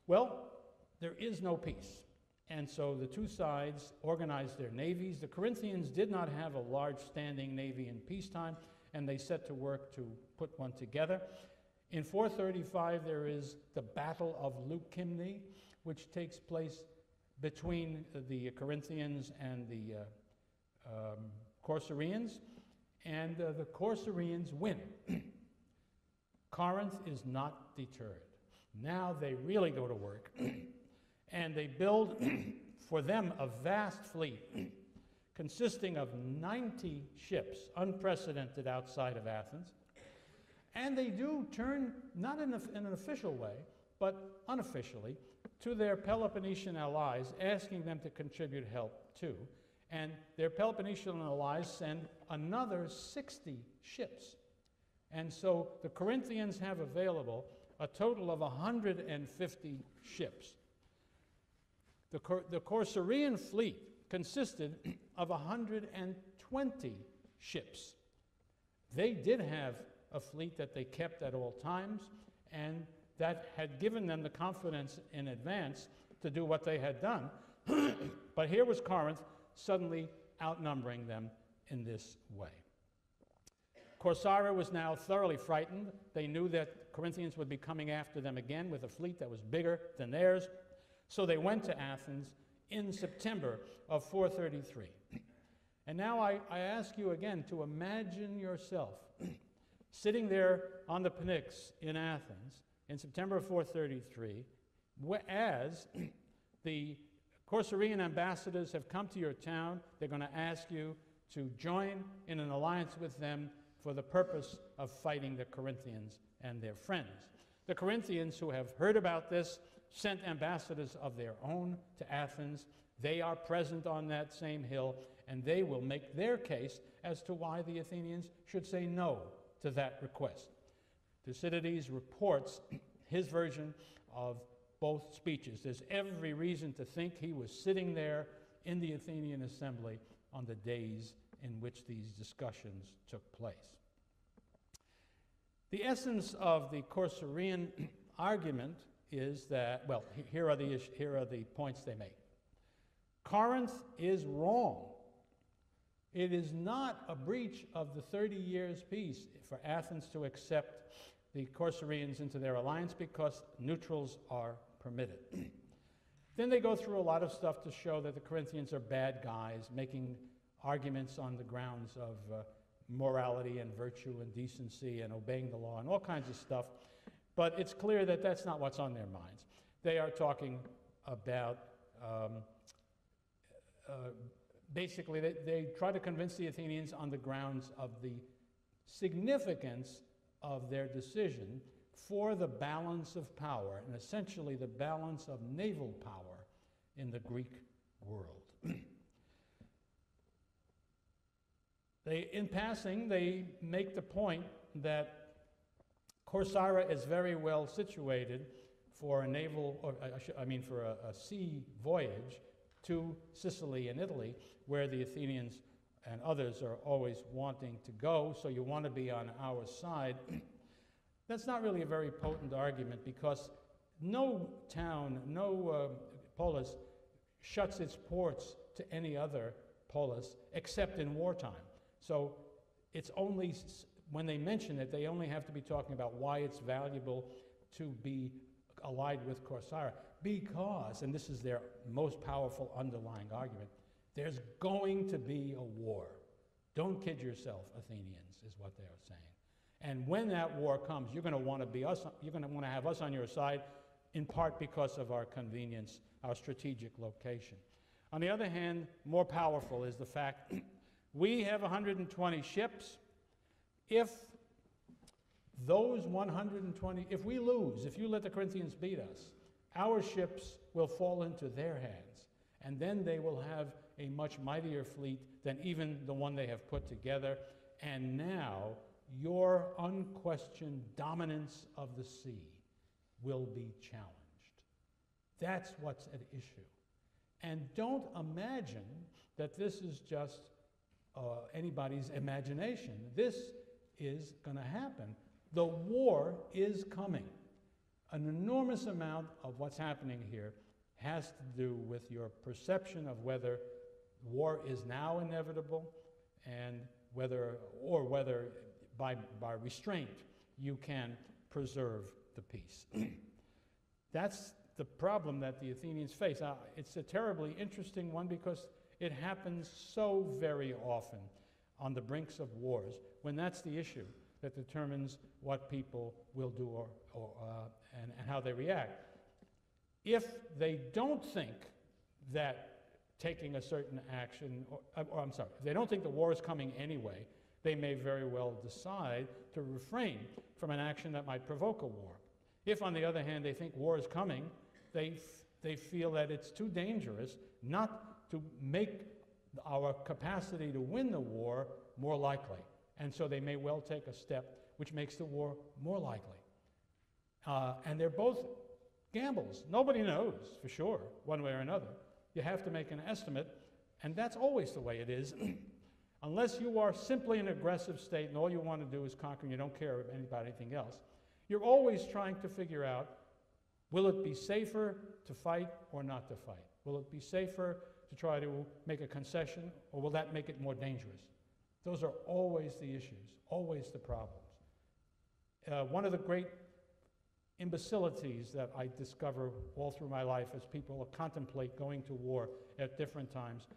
Well, there is no peace. And so the two sides organized their navies. The Corinthians did not have a large standing navy in peacetime, and they set to work to put one together. In 435, there is the Battle of Leukimne, which takes place between the Corinthians and the Corcyraeans, and the Corcyraeans win. Corinth is not deterred. Now they really go to work, and they build for them a vast fleet consisting of 90 ships, unprecedented outside of Athens. And they do turn, not in an official way, but unofficially, to their Peloponnesian allies, asking them to contribute help too. And their Peloponnesian allies send another 60 ships. And so the Corinthians have available a total of 150 ships. The Corcyraean fleet consisted of 120 ships. They did have a fleet that they kept at all times, and that had given them the confidence in advance to do what they had done. But here was Corinth suddenly outnumbering them in this way. Corcyra was now thoroughly frightened. They knew that Corinthians would be coming after them again with a fleet that was bigger than theirs. So they went to Athens in September of 433. And now I ask you again to imagine yourself sitting there on the Pnyx in Athens in September of 433, as the Corcyraean ambassadors have come to your town. They're going to ask you to join in an alliance with them for the purpose of fighting the Corinthians and their friends. The Corinthians, who have heard about this, sent ambassadors of their own to Athens. They are present on that same hill, and they will make their case as to why the Athenians should say no to that request. Thucydides reports his version of both speeches. There's every reason to think he was sitting there in the Athenian assembly on the days in which these discussions took place. The essence of the Corcyraean argument is that, well, here are the points they make. Corinth is wrong. It is not a breach of the 30 Years' Peace for Athens to accept the Corcyraeans into their alliance because neutrals are permitted. Then they go through a lot of stuff to show that the Corinthians are bad guys, making arguments on the grounds of morality and virtue and decency and obeying the law and all kinds of stuff. But it's clear that that's not what's on their minds. They are talking about, basically, they try to convince the Athenians on the grounds of the significance of their decision for the balance of power, and essentially the balance of naval power in the Greek world. In passing, they make the point that Corcyra is very well situated for a naval, or for a sea voyage to Sicily and Italy, where the Athenians and others are always wanting to go, so you want to be on our side. That's not really a very potent argument, because no town, no polis shuts its ports to any other polis except in wartime. So it's only, when they mention it, they only have to be talking about why it's valuable to be allied with Corcyra. Because, and this is their most powerful underlying argument, there's going to be a war. Don't kid yourself, Athenians, is what they're saying. And when that war comes, you're going to want to be us, you're going to want to have us on your side, in part because of our convenience, our strategic location. On the other hand, more powerful is the fact we have 120 ships. If those 120, if we lose, if you let the Corinthians beat us, our ships will fall into their hands, and then they will have a much mightier fleet than even the one they have put together. And now your unquestioned dominance of the sea will be challenged. That's what's at issue. And don't imagine that this is just anybody's imagination. This is going to happen. The war is coming. An enormous amount of what's happening here has to do with your perception of whether war is now inevitable, and whether by restraint you can preserve the peace. That's the problem that the Athenians face. It's a terribly interesting one, because it happens so very often on the brinks of wars, when that's the issue that determines what people will do and how they react. If they don't think that taking a certain action, if they don't think the war is coming anyway, they may very well decide to refrain from an action that might provoke a war. If, on the other hand, they think war is coming, they feel that it's too dangerous not to make our capacity to win the war more likely. And so they may well take a step which makes the war more likely. And they're both gambles. Nobody knows for sure, one way or another. You have to make an estimate, and that's always the way it is. Unless you are simply an aggressive state and all you want to do is conquer and you don't care about anything else, you're always trying to figure out, will it be safer to fight or not to fight? Will it be safer to try to make a concession, or will that make it more dangerous? Those are always the issues, always the problems. One of the great imbecilities that I discover all through my life as people contemplate going to war at different times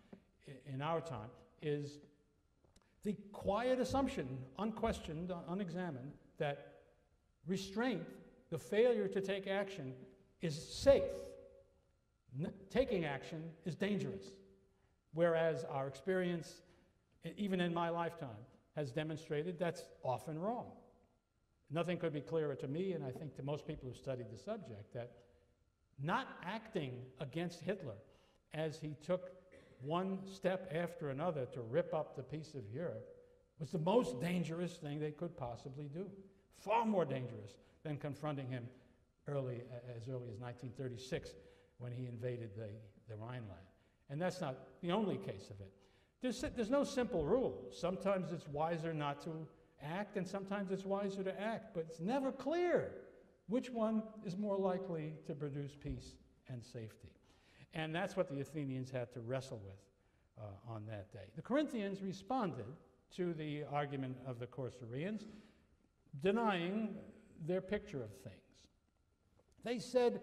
in our time is the quiet assumption, unquestioned, unexamined, that restraint, the failure to take action, is safe. Taking action is dangerous. Whereas our experience, even in my lifetime, has demonstrated that's often wrong. Nothing could be clearer to me, and I think to most people who studied the subject, that not acting against Hitler as he took one step after another to rip up the piece of Europe was the most dangerous thing they could possibly do. Far more dangerous than confronting him as early as 1936 when he invaded the Rhineland. And that's not the only case of it. There's no simple rule. Sometimes it's wiser not to act, and sometimes it's wiser to act, but it's never clear which one is more likely to produce peace and safety. And that's what the Athenians had to wrestle with on that day. The Corinthians responded to the argument of the Corcyraeans, denying their picture of things. They said,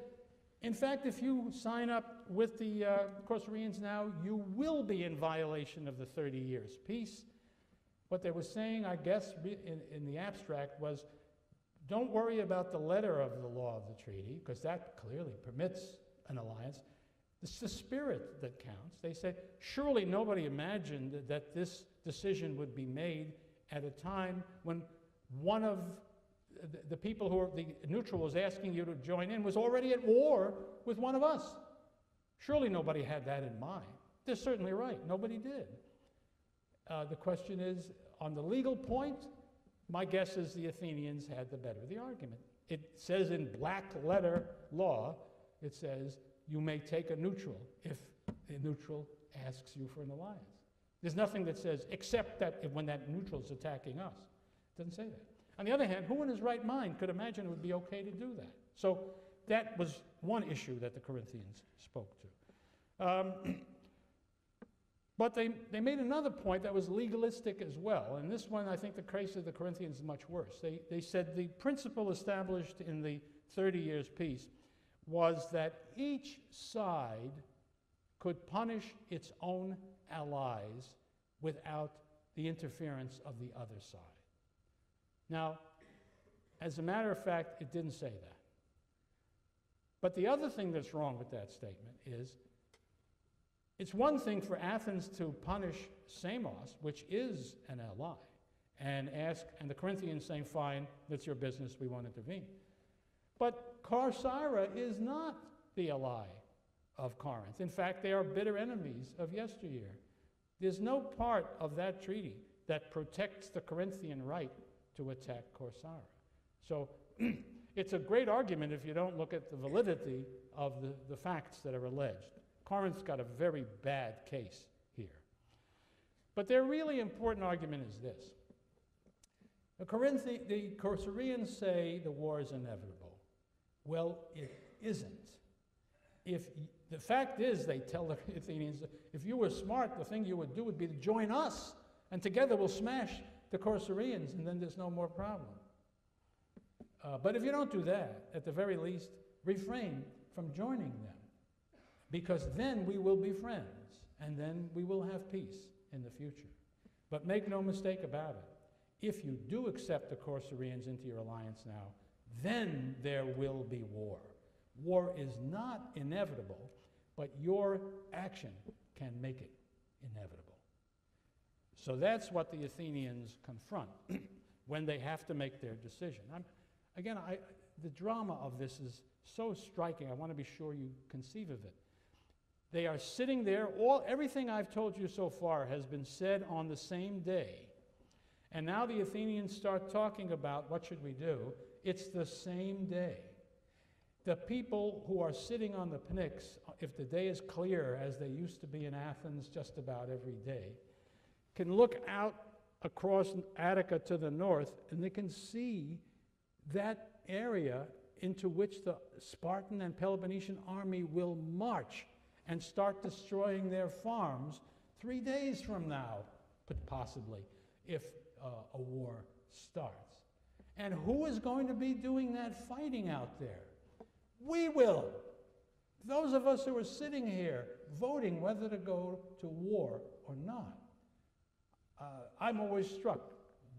in fact, if you sign up with the Corcyraeans now, you will be in violation of the 30 years peace. What they were saying, I guess, in the abstract was, don't worry about the letter of the law of the treaty, because that clearly permits an alliance. It's the spirit that counts. They said, surely nobody imagined that this decision would be made at a time when one of the people who are the neutral was asking you to join in was already at war with one of us. Surely nobody had that in mind. They're certainly right. Nobody did. The question is, on the legal point, my guess is the Athenians had the better of the argument. It says in black letter law, it says, you may take a neutral if the neutral asks you for an alliance. There's nothing that says, except that when that neutral is attacking us. It doesn't say that. On the other hand, who in his right mind could imagine it would be okay to do that? So that was one issue that the Corinthians spoke to. But they made another point that was legalistic as well. And this one, I think the case of the Corinthians is much worse. They said the principle established in the 30 Years' Peace was that each side could punish its own allies without the interference of the other side. Now, as a matter of fact, it didn't say that. But the other thing that's wrong with that statement is it's one thing for Athens to punish Samos, which is an ally, and the Corinthians saying, fine, that's your business, we won't intervene. But Corcyra is not the ally of Corinth. In fact, they are bitter enemies of yesteryear. There's no part of that treaty that protects the Corinthian right to attack Corcyra. So it's a great argument if you don't look at the validity of the facts that are alleged. Corinth's got a very bad case here. But their really important argument is this. The Corcyrians say the war is inevitable. Well, it isn't. The fact is, they tell the Athenians, if you were smart, the thing you would do would be to join us, and together we'll smash the Corcyrians, and then there's no more problem. But if you don't do that, at the very least, refrain from joining them, because then we will be friends, and then we will have peace in the future. But make no mistake about it. If you do accept the Corcyrians into your alliance now, then there will be war. War is not inevitable, but your action can make it inevitable. So that's what the Athenians confront when they have to make their decision. The drama of this is so striking. I want to be sure you conceive of it. They are sitting there. Everything I've told you so far has been said on the same day. And now the Athenians start talking about what should we do. It's the same day. The people who are sitting on the Pnyx, if the day is clear, as they used to be in Athens just about every day, can look out across Attica to the north, and they can see that area into which the Spartan and Peloponnesian army will march and start destroying their farms 3 days from now, possibly, if a war starts. And who is going to be doing that fighting out there? We will. Those of us who are sitting here voting whether to go to war or not. I'm always struck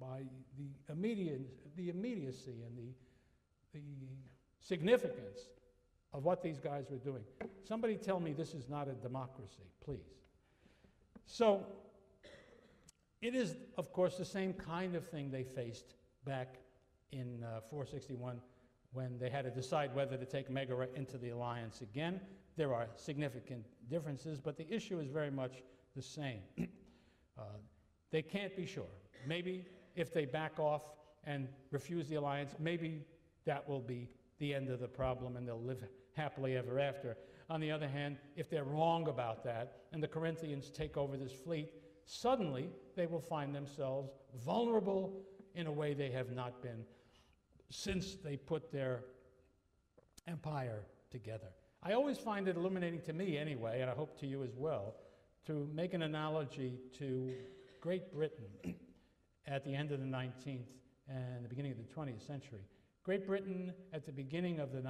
by the immediacy and the significance of what these guys were doing. Somebody tell me this is not a democracy, please. So it is, of course, the same kind of thing they faced back in 461 when they had to decide whether to take Megara into the alliance again. There are significant differences, but the issue is very much the same. They can't be sure. Maybe if they back off and refuse the alliance, maybe that will be the end of the problem and they'll live happily ever after. On the other hand, if they're wrong about that and the Corinthians take over this fleet, suddenly they will find themselves vulnerable in a way they have not been since they put their empire together. I always find it illuminating to me anyway, and I hope to you as well, to make an analogy to Great Britain at the end of the 19th and the beginning of the 20th century. Great Britain at the beginning of the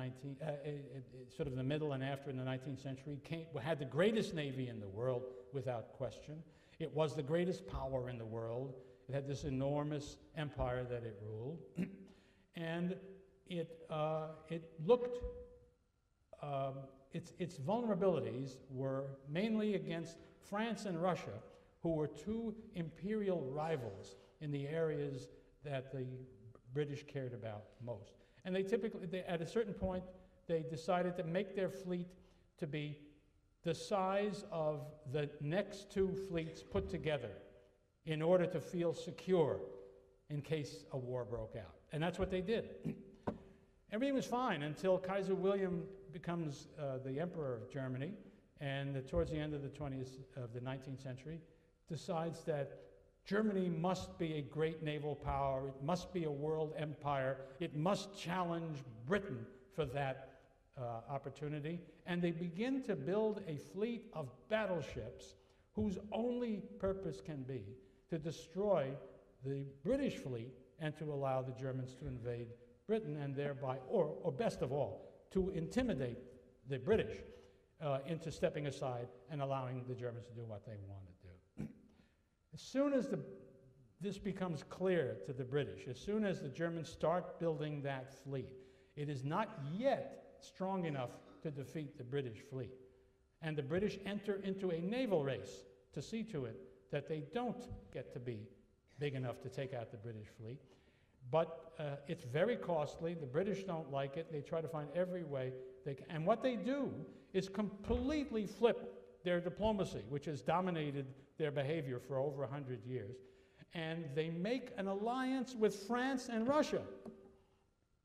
sort of the middle and after in the 19th century had the greatest navy in the world without question. It was the greatest power in the world. It had this enormous empire that it ruled. And its vulnerabilities were mainly against France and Russia, who were two imperial rivals in the areas that the British cared about most. And at a certain point, they decided to make their fleet to be the size of the next two fleets put together in order to feel secure in case a war broke out. And that's what they did. Everything was fine until Kaiser William becomes the emperor of Germany, and towards the end of the 19th century, decides that Germany must be a great naval power, it must be a world empire, it must challenge Britain for that opportunity, and they begin to build a fleet of battleships whose only purpose can be to destroy the British fleet and to allow the Germans to invade Britain, and thereby, or best of all, to intimidate the British into stepping aside and allowing the Germans to do what they want to do. As soon as this becomes clear to the British, as soon as the Germans start building that fleet, it is not yet strong enough to defeat the British fleet. And the British enter into a naval race to see to it that they don't get to be big enough to take out the British fleet. But it's very costly. The British don't like it. They try to find every way they can. And what they do is completely flip their diplomacy, which has dominated their behavior for over 100 years. And they make an alliance with France and Russia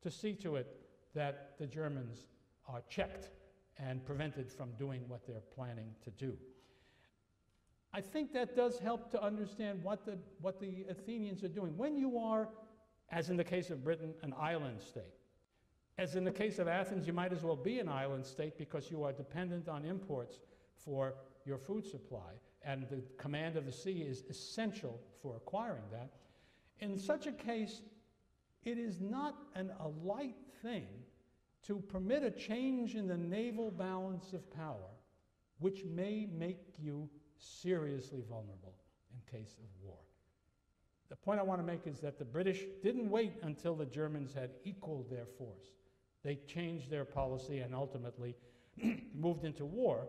to see to it that the Germans are checked and prevented from doing what they're planning to do. I think that does help to understand what the Athenians are doing. When you are, as in the case of Britain, an island state, as in the case of Athens, you might as well be an island state because you are dependent on imports for your food supply, and the command of the sea is essential for acquiring that. In such a case, it is not a light thing to permit a change in the naval balance of power, which may make you seriously vulnerable in case of war. The point I want to make is that the British didn't wait until the Germans had equaled their force. They changed their policy and ultimately moved into war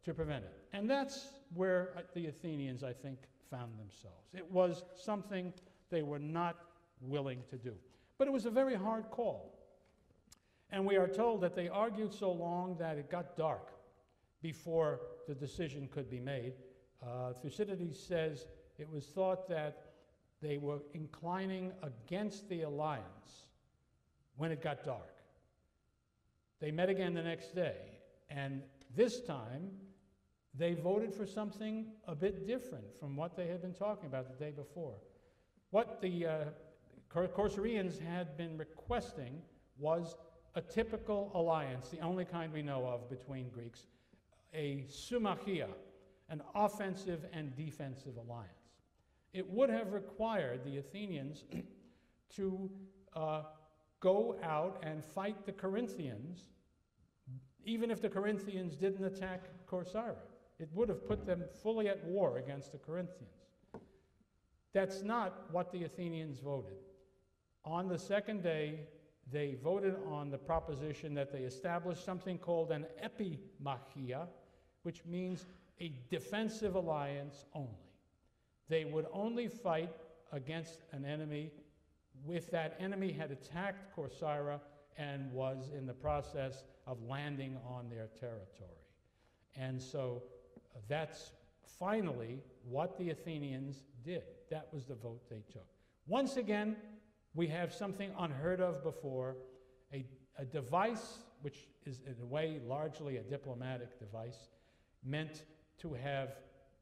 to prevent it. And that's where the Athenians, I think, found themselves. It was something they were not willing to do. But it was a very hard call. And we are told that they argued so long that it got dark before the decision could be made. Thucydides says it was thought that they were inclining against the alliance when it got dark. They met again the next day, and this time they voted for something a bit different from what they had been talking about the day before. What the Corcyraeans had been requesting was a typical alliance, the only kind we know of between Greeks, a symmachia, an offensive and defensive alliance. It would have required the Athenians to go out and fight the Corinthians, even if the Corinthians didn't attack Corcyra. It would have put them fully at war against the Corinthians. That's not what the Athenians voted. On the second day, they voted on the proposition that they establish something called an epimachia, which means a defensive alliance only. They would only fight against an enemy if that enemy had attacked Corcyra and was in the process of landing on their territory. And so that's finally what the Athenians did. That was the vote they took. Once again, we have something unheard of before, a device which is in a way largely a diplomatic device, meant to have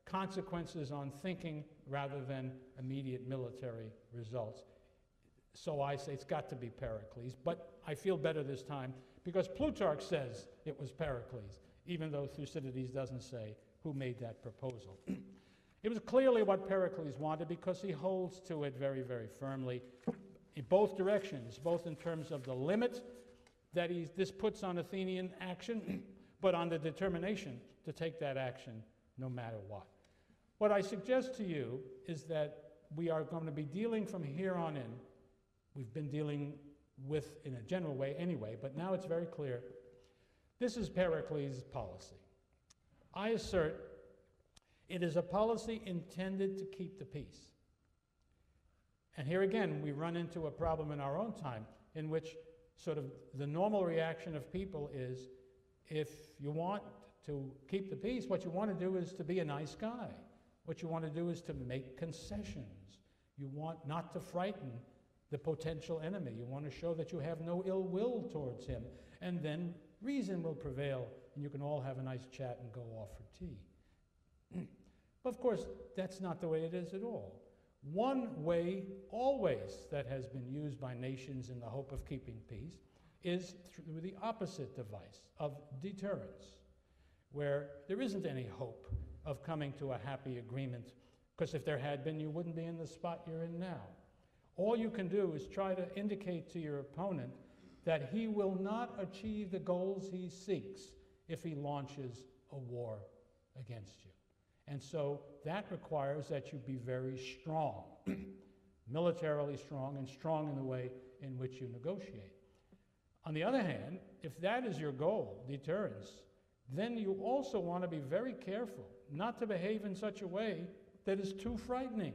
consequences on thinking rather than immediate military results. So I say it's got to be Pericles, but I feel better this time because Plutarch says it was Pericles, even though Thucydides doesn't say who made that proposal. It was clearly what Pericles wanted because he holds to it very, very firmly in both directions, both in terms of the limit that this puts on Athenian action, but on the determination to take that action no matter what. What I suggest to you is that we are going to be dealing from here on in. We've been dealing with, in a general way anyway, but now it's very clear. This is Pericles' policy. I assert it is a policy intended to keep the peace. And here again, we run into a problem in our own time in which sort of the normal reaction of people is if you want to keep the peace, what you want to do is to be a nice guy. What you want to do is to make concessions. You want not to frighten the potential enemy. You want to show that you have no ill will towards him. And then reason will prevail, and you can all have a nice chat and go off for tea. But of course, that's not the way it is at all. One way, always, that has been used by nations in the hope of keeping peace is through the opposite device of deterrence, where there isn't any hope of coming to a happy agreement, because if there had been, you wouldn't be in the spot you're in now. All you can do is try to indicate to your opponent that he will not achieve the goals he seeks if he launches a war against you. And so that requires that you be very strong, militarily strong, and strong in the way in which you negotiate. On the other hand, if that is your goal, deterrence, then you also want to be very careful not to behave in such a way that is too frightening,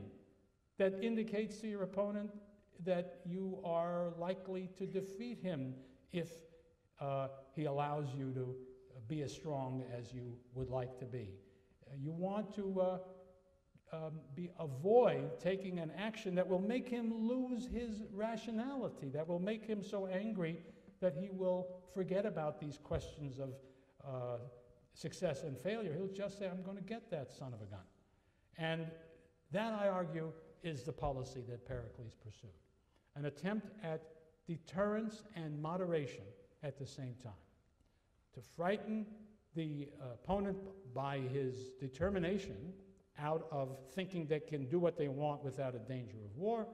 that indicates to your opponent that you are likely to defeat him if he allows you to be as strong as you would like to be. You want to avoid taking an action that will make him lose his rationality, that will make him so angry that he will forget about these questions of success and failure. He'll just say, I'm going to get that son of a gun. And that, I argue, is the policy that Pericles pursued. An attempt at deterrence and moderation at the same time. To frighten the opponent by his determination out of thinking they can do what they want without a danger of war,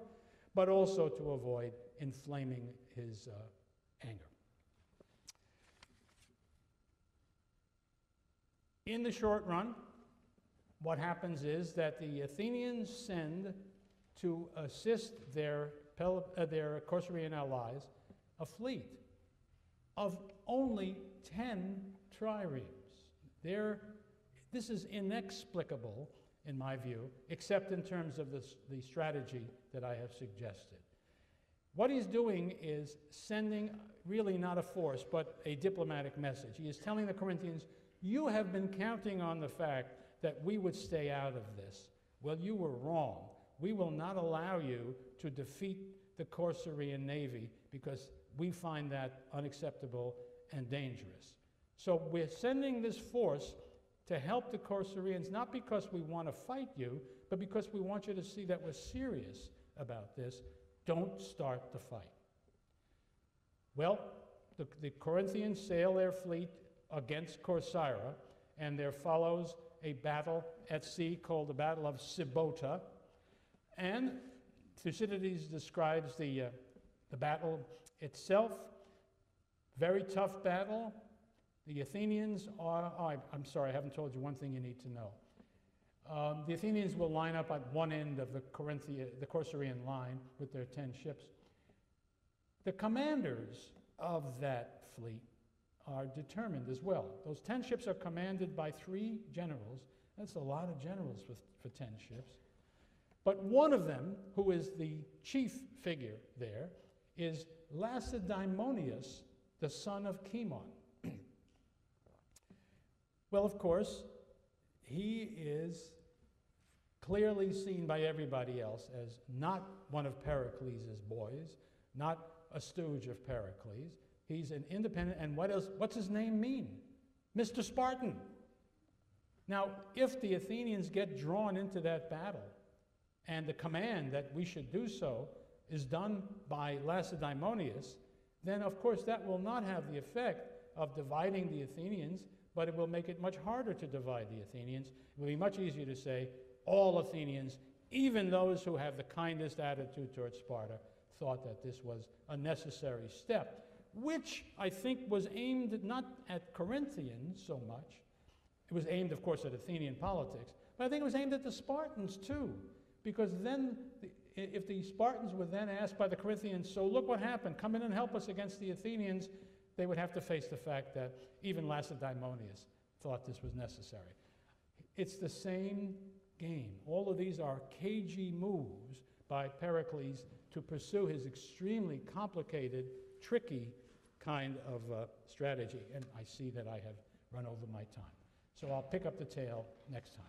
but also to avoid inflaming his anger. In the short run, what happens is that the Athenians send to assist their Corcyraean allies a fleet of only 10 triremes. This is inexplicable, in my view, except in terms of the strategy that I have suggested. What he's doing is sending really not a force, but a diplomatic message. He is telling the Corinthians, you have been counting on the fact that we would stay out of this. Well, you were wrong. We will not allow you to defeat the Corcyraean navy because we find that unacceptable and dangerous. So we're sending this force to help the Corcyraeans, not because we want to fight you, but because we want you to see that we're serious about this. Don't start the fight. Well, the Corinthians sail their fleet against Corcyra, and there follows a battle at sea called the Battle of Sybota. And Thucydides describes the battle itself. Very tough battle. The Athenians are, I'm sorry, I haven't told you one thing you need to know. The Athenians will line up at one end of the Corcyraean line with their 10 ships. The commanders of that fleet are determined as well. Those 10 ships are commanded by 3 generals. That's a lot of generals for 10 ships. But one of them, who is the chief figure there, is Lacedaemonius, the son of Cimon. Well, of course, he is clearly seen by everybody else as not one of Pericles' boys, not a stooge of Pericles. He's an independent, and what's his name mean? Mr. Spartan. Now, if the Athenians get drawn into that battle, and the command that we should do so is done by Lacedaemonius, then of course that will not have the effect of dividing the Athenians, but it will make it much harder to divide the Athenians. It will be much easier to say all Athenians, even those who have the kindest attitude towards Sparta, thought that this was a necessary step, which I think was aimed not at Corinthians so much. It was aimed, of course, at Athenian politics, but I think it was aimed at the Spartans too, because then if the Spartans were then asked by the Corinthians, so look what happened, come in and help us against the Athenians, they would have to face the fact that even Lacedaemonius thought this was necessary. It's the same game. All of these are cagey moves by Pericles to pursue his extremely complicated, tricky kind of strategy. And I see that I have run over my time. So I'll pick up the tale next time.